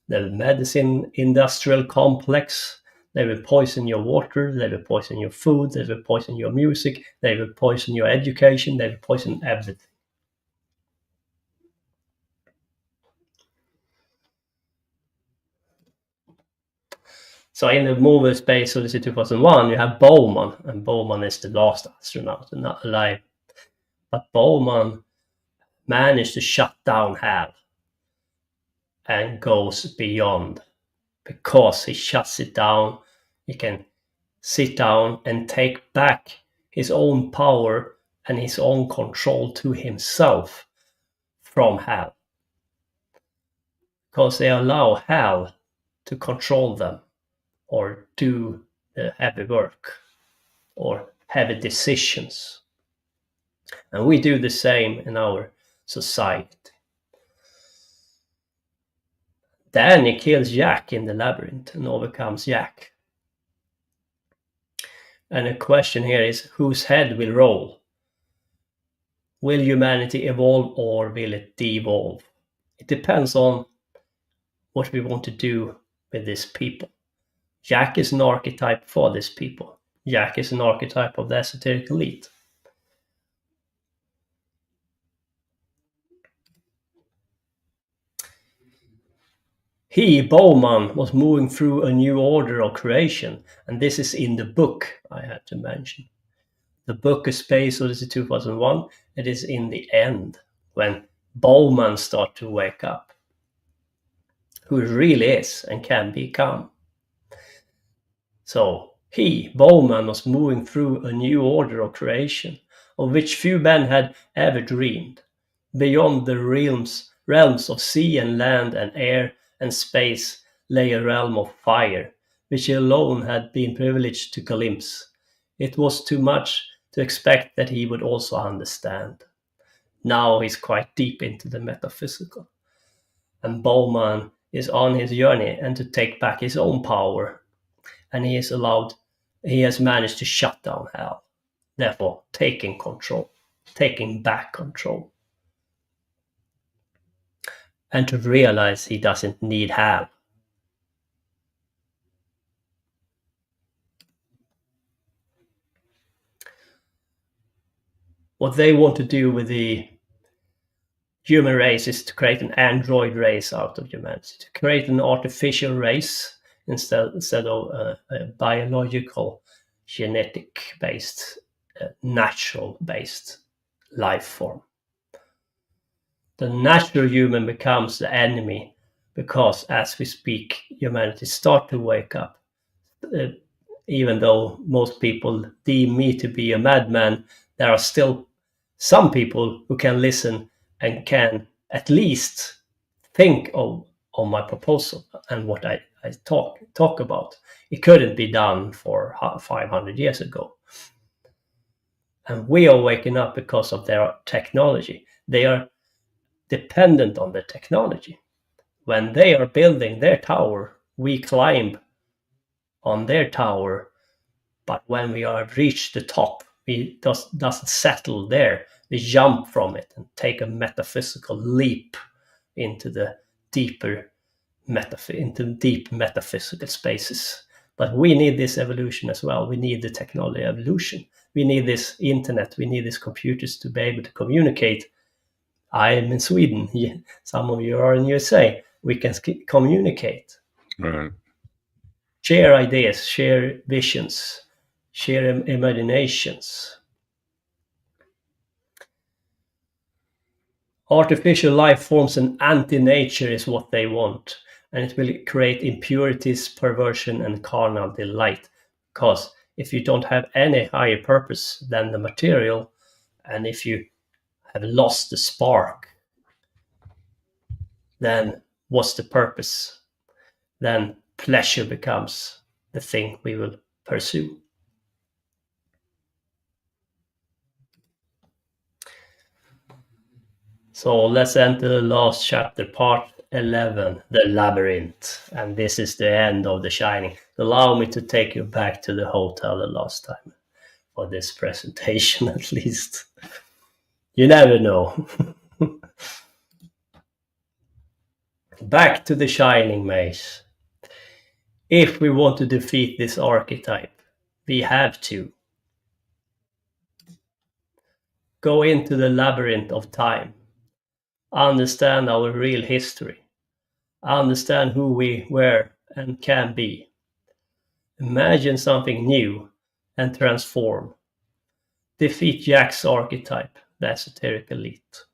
S7: the medicine industrial complex. They will poison your water, they will poison your food, they will poison your music, they will poison your education, they will poison everything. So in the movie Space Odyssey 2001, you have Bowman, and Bowman is the last astronaut not alive. But Bowman managed to shut down Hal and goes beyond. Because he shuts it down, he can sit down and take back his own power and his own control to himself from Hal. Because they allow Hal to control them or do the heavy work or heavy decisions. And we do the same in our society. Danny kills Jack in the labyrinth and overcomes Jack. And the question here is, whose head will roll? Will humanity evolve or will it devolve? It depends on what we want to do with these people. Jack is an archetype for these people. Jack is an archetype of the esoteric elite. He, Bowman, was moving through a new order of creation, and this is in the book I had to mention. The book is Space Odyssey 2001. It is in the end, when Bowman starts to wake up, who he really is and can become. So he, Bowman, was moving through a new order of creation, of which few men had ever dreamed. Beyond the realms of sea and land and air and space lay a realm of fire, which he alone had been privileged to glimpse. It was too much to expect that he would also understand. Now he's quite deep into the metaphysical. And Bowman is on his journey and to take back his own power. And he has managed to shut down Hal. Therefore, taking control, taking back control. And to realize he doesn't need Hal. What they want to do with the human race is to create an android race out of humanity, to create an artificial race instead of a biological, genetic-based, natural-based life form. The natural human becomes the enemy because, as we speak, humanity starts to wake up. Even though most people deem me to be a madman, there are still some people who can listen and can at least think of my proposal and what I talk about. It couldn't be done for 500 years ago. And we are waking up because of their technology. They are dependent on the technology. When they are building their tower, we climb on their tower, but when we have reached the top, we doesn't settle there. We jump from it and take a metaphysical leap into the deep metaphysical spaces. But we need this evolution as well. We need the technology evolution. We need this internet. We need these computers to be able to communicate. I am in Sweden. Some of you are in USA. We can communicate.
S6: Right.
S7: Share ideas, share visions, share imaginations. Artificial life forms and anti-nature is what they want. And it will create impurities, perversion, and carnal delight. Because if you don't have any higher purpose than the material, and if you have lost the spark, then what's the purpose? Then pleasure becomes the thing we will pursue. So let's enter the last chapter, part 11, The Labyrinth, and this is the end of The Shining. Allow me to take you back to the hotel the last time, for this presentation at least. You never know. Back to The Shining maze. If we want to defeat this archetype, we have to go into the labyrinth of time, understand our real history, understand who we were and can be, imagine something new and transform, defeat Jack's archetype, the esoteric elite.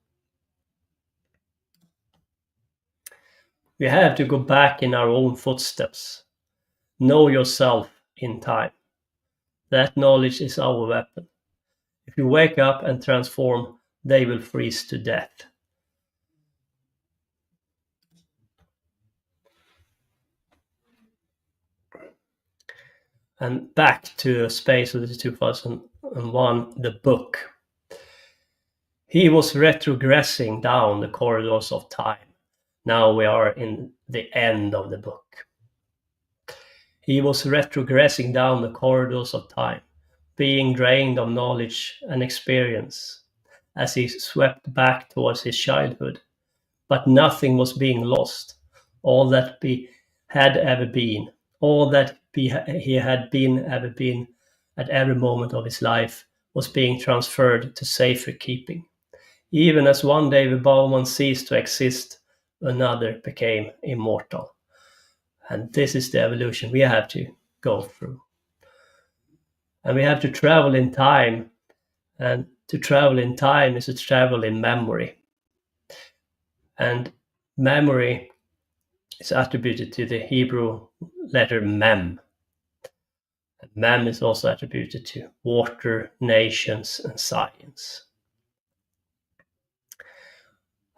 S7: We have to go back in our own footsteps, know yourself in time. That knowledge is our weapon. If you wake up and transform, they will freeze to death. And back to Space Odyssey 2001, the book. He was retrogressing down the corridors of time. Now we are in the end of the book. He was retrogressing down the corridors of time, being drained of knowledge and experience as he swept back towards his childhood. But nothing was being lost. All that he had ever been, all that he had ever been at every moment of his life was being transferred to safer keeping. Even as one David Bowman ceased to exist, another became immortal. And this is the evolution we have to go through. And we have to travel in time. And to travel in time is to travel in memory. And memory is attributed to the Hebrew letter mem. And mem is also attributed to water, nations, and science.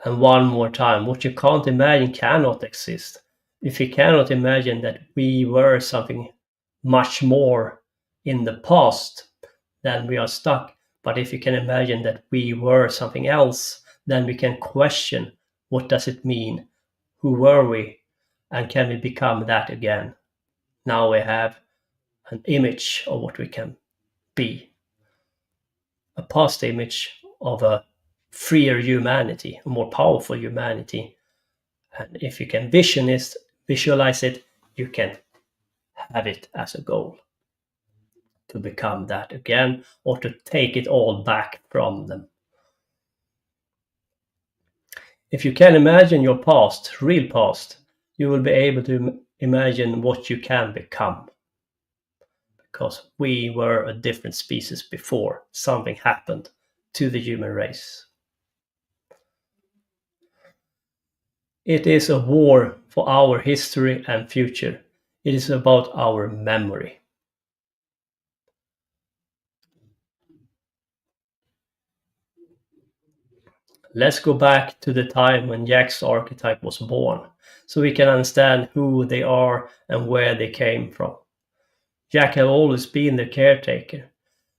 S7: And one more time, what you can't imagine cannot exist. If you cannot imagine that we were something much more in the past, then we are stuck. But if you can imagine that we were something else, then we can question, what does it mean? Who were we? And can we become that again? Now we have an image of what we can be. A past image of a freer humanity, a more powerful humanity. And if you can visualize it, you can have it as a goal to become that again, or to take it all back from them. If you can imagine your past, real past, you will be able to imagine what you can become. Because we were a different species before something happened to the human race. It is a war for our history and future. It is about our memory. Let's go back to the time when Jack's archetype was born, so we can understand who they are and where they came from. Jack had always been the caretaker.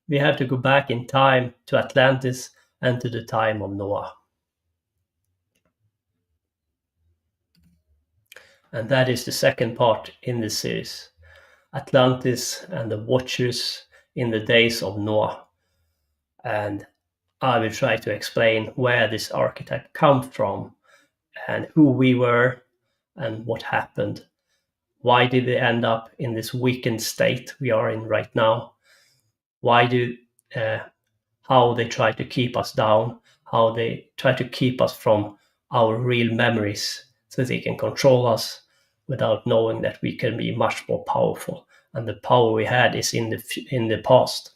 S7: We have to go back in time to Atlantis and to the time of Noah. And that is the second part in this series. Atlantis and the Watchers in the days of Noah. And I will try to explain where this archetype comes from and who we were and what happened. Why did they end up in this weakened state we are in right now? How they try to keep us down, how they try to keep us from our real memories so they can control us without knowing that we can be much more powerful. And the power we had is in the past.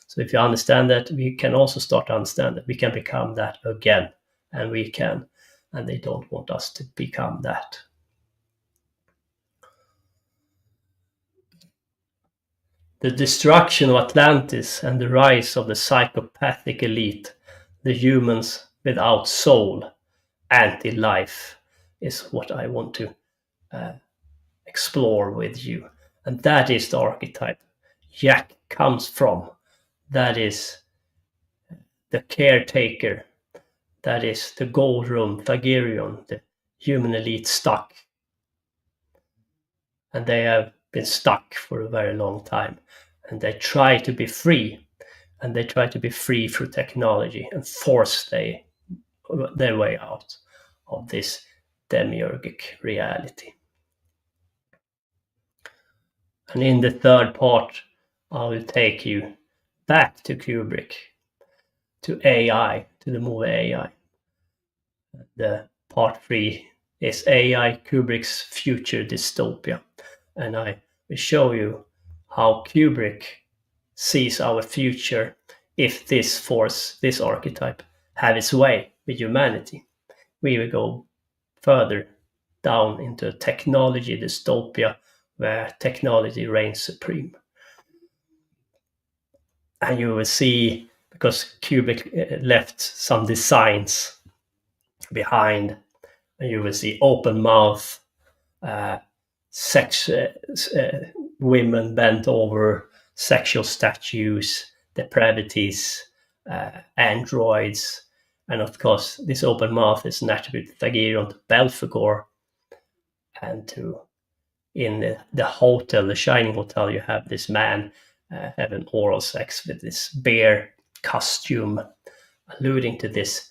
S7: So if you understand that, we can also start to understand that we can become that again. And we can. And they don't want us to become that. The destruction of Atlantis and the rise of the psychopathic elite, the humans without soul, anti-life, is what I want to explore with you. And that is the archetype Jack comes from. That is the caretaker. That is the gold room, Thagirion, the human elite stuck. And they have been stuck for a very long time. And they try to be free. And they try to be free through technology and force their way out of this demiurgic reality. And in the third part, I will take you back to Kubrick, to AI, to the movie AI. The part 3 is AI, Kubrick's future dystopia. And I will show you how Kubrick sees our future if this force, this archetype, have its way with humanity. We will go further down into technology dystopia, where technology reigns supreme. And you will see, because Kubrick left some designs behind, and you will see open mouth, women bent over, sexual statues, depravities, androids, and of course this open mouth is an attribute that Aeon to Belphegor, and to in the hotel, the Shining Hotel, you have this man having oral sex with this bear costume, alluding to this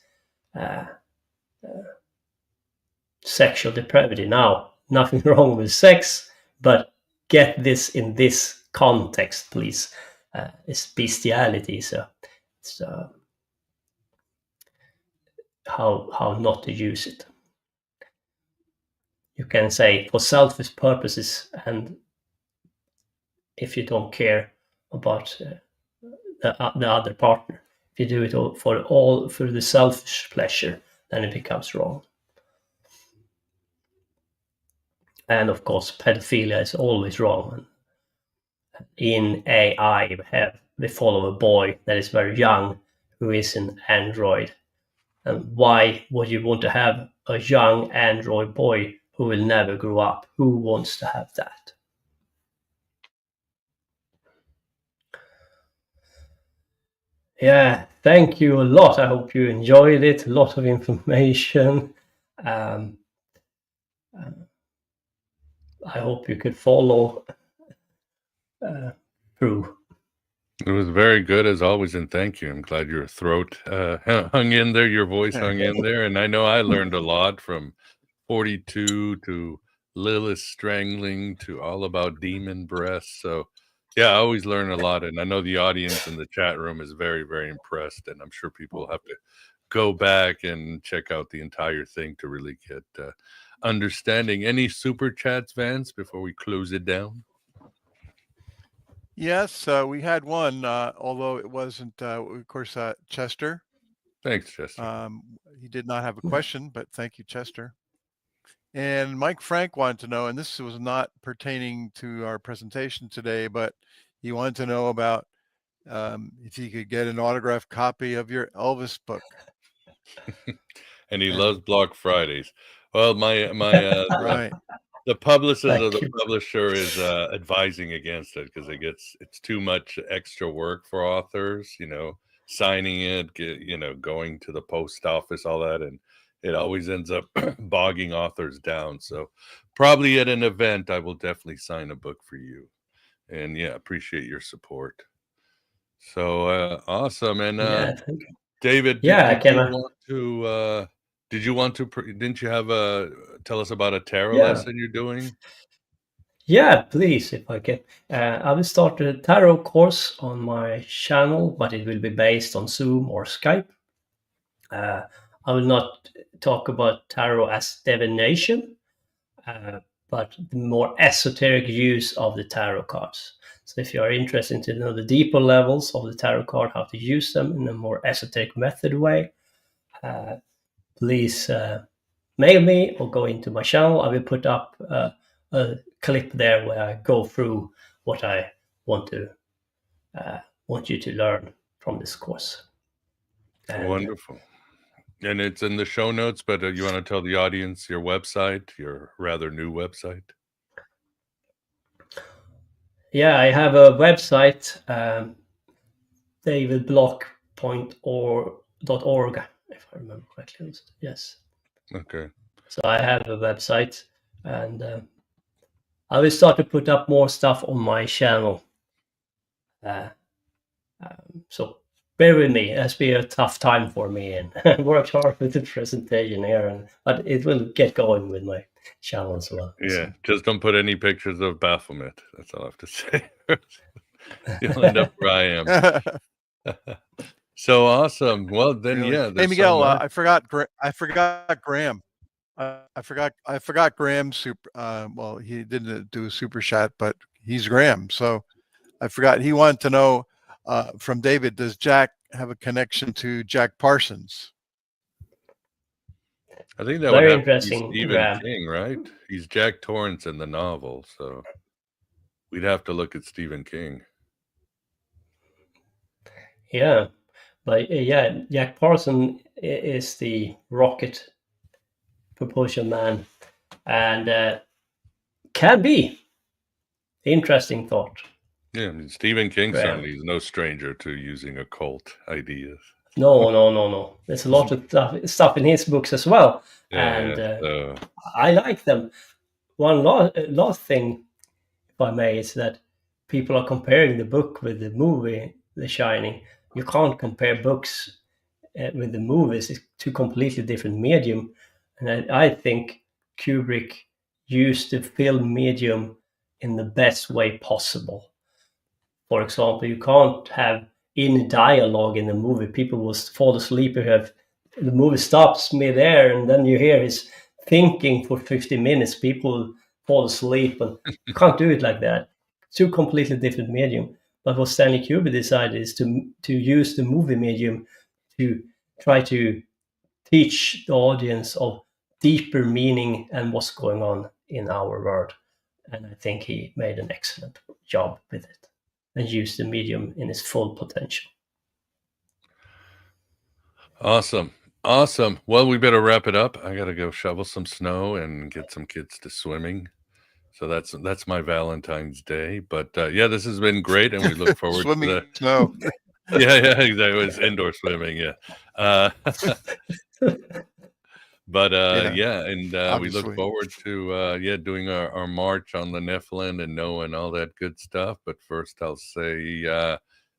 S7: sexual depravity. Now, nothing wrong with sex, but get this in this context, please. It's bestiality, so it's how not to use it. You can say for selfish purposes, and if you don't care about the other partner, if you do it all for the selfish pleasure, then it becomes wrong. And of course, pedophilia is always wrong. In AI, we follow a boy that is very young who is an android. And why would you want to have a young android boy who will never grow up? Who wants to have that? Yeah, thank you a lot. I hope you enjoyed it. A lot of information. I hope you could follow through.
S6: It was very good as always, and thank you. I'm glad your throat hung in there, your voice hung in there, and I know I learned a lot from 42 to Lilith strangling to all about demon breasts. So yeah, I always learn a lot, and I know the audience in the chat room is very, very impressed, and I'm sure people have to go back and check out the entire thing to really get understanding. Any super chats, Vance, before we close it down?
S4: Yes, we had one, although it wasn't, of course, Chester.
S6: Thanks, Chester.
S4: He did not have a question, but thank you, Chester. And Mike Frank wanted to know, and this was not pertaining to our presentation today, but he wanted to know about if he could get an autographed copy of your Elvis book.
S6: And he loves Block Fridays. Well,
S4: right.
S6: The publicist or the publisher is advising against it because it's too much extra work for authors, signing it, going to the post office, all that, and it always ends up bogging authors down. So probably at an event, I will definitely sign a book for you. And yeah, appreciate your support. So awesome. And David, didn't you have tell us about a tarot lesson you're doing?
S7: Yeah, please, if I can. I will start a tarot course on my channel, but it will be based on Zoom or Skype. I will not talk about tarot as divination, but the more esoteric use of the tarot cards. So if you are interested to know the deeper levels of the tarot card, how to use them in a more esoteric method way, please mail me or go into my channel. I will put up a clip there where I go through what I want you to learn from this course.
S6: Wonderful. And it's in the show notes, but you want to tell the audience your website, your rather new website?
S7: Yeah, I have a website, davidblockesoterica.org, if I remember correctly. Yes.
S6: Okay.
S7: So I have a website, and I will start to put up more stuff on my channel. So bear with me. It's been a tough time for me, and I worked hard with the presentation here, but it will get going with my channel as well.
S6: Yeah, just don't put any pictures of Baphomet. That's all I have to say. You'll end up where I am. So awesome. Well, then,
S4: Really.
S6: yeah.
S4: Hey,
S6: there's so
S4: Miguel,
S6: much.
S4: I forgot Graham. I forgot Graham's super. Well, he didn't do a super chat, but he's Graham. So I forgot. He wanted to know from David, does Jack have a connection to Jack Parsons?
S6: I think that
S7: Very
S6: would have to be
S7: interesting,
S6: Stephen
S7: Graham.
S6: King, right? He's Jack Torrance in the novel, so we'd have to look at Stephen King.
S7: Yeah, but yeah, Jack Parson is the rocket propulsion man, and can be interesting thought.
S6: Yeah, I mean, Stephen King
S7: Graham.
S6: certainly is no stranger to using occult ideas.
S7: No. There's a lot of stuff in his books as well, and
S6: so
S7: I like them. One last thing, if I may, is that people are comparing the book with the movie, The Shining. You can't compare books with the movies. It's two completely different medium, and I think Kubrick used the film medium in the best way possible. For example, you can't have any dialogue in the movie. People will fall asleep if the movie stops mid-air, and then you hear his thinking for 50 minutes. People fall asleep, and you can't do it like that. Two completely different medium. But what Stanley Kubrick decided is to use the movie medium to try to teach the audience of deeper meaning and what's going on in our world. And I think he made an excellent job with it and used the medium in its full potential.
S6: awesome. Well, we better wrap it up. I gotta go shovel some snow and get some kids to swimming. So that's my Valentine's Day. But yeah, this has been great, and we look forward
S4: Swimming
S6: to
S4: snow.
S6: yeah, exactly. It was indoor swimming, yeah. But yeah, and we look
S4: obviously.
S6: forward to doing our march on the Nephilim and Noah and all that good stuff. But first, I'll say,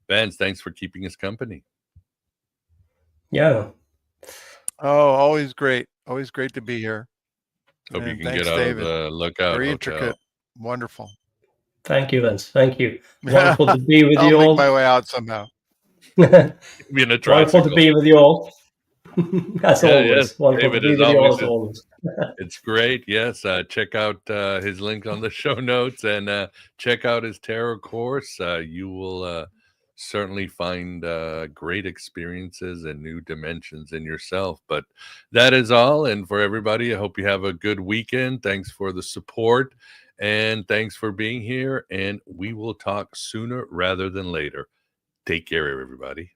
S6: Vance, thanks for keeping us company.
S7: Yeah.
S4: Oh, always great to be here.
S6: Hope you
S4: And
S6: can
S4: thanks,
S6: get out
S4: David.
S6: of the Lookout
S4: Very
S6: Hotel.
S4: intricate, wonderful.
S7: Thank you, Vince. Thank you. Wonderful to be with
S4: I'll
S7: you
S4: make
S7: all.
S4: my way out somehow.
S6: Be in a
S7: Wonderful to
S6: tricycle.
S7: be with you all. As always.
S6: Yes,
S7: Wonderful
S6: David,
S7: to be
S6: as
S7: with you all
S6: always,
S7: as always.
S6: It's great. Yes, check out his link on the show notes and check out his tarot course. You will certainly find great experiences and new dimensions in yourself. But that is all. And for everybody, I hope you have a good weekend. Thanks for the support and thanks for being here. And we will talk sooner rather than later. Take care, everybody.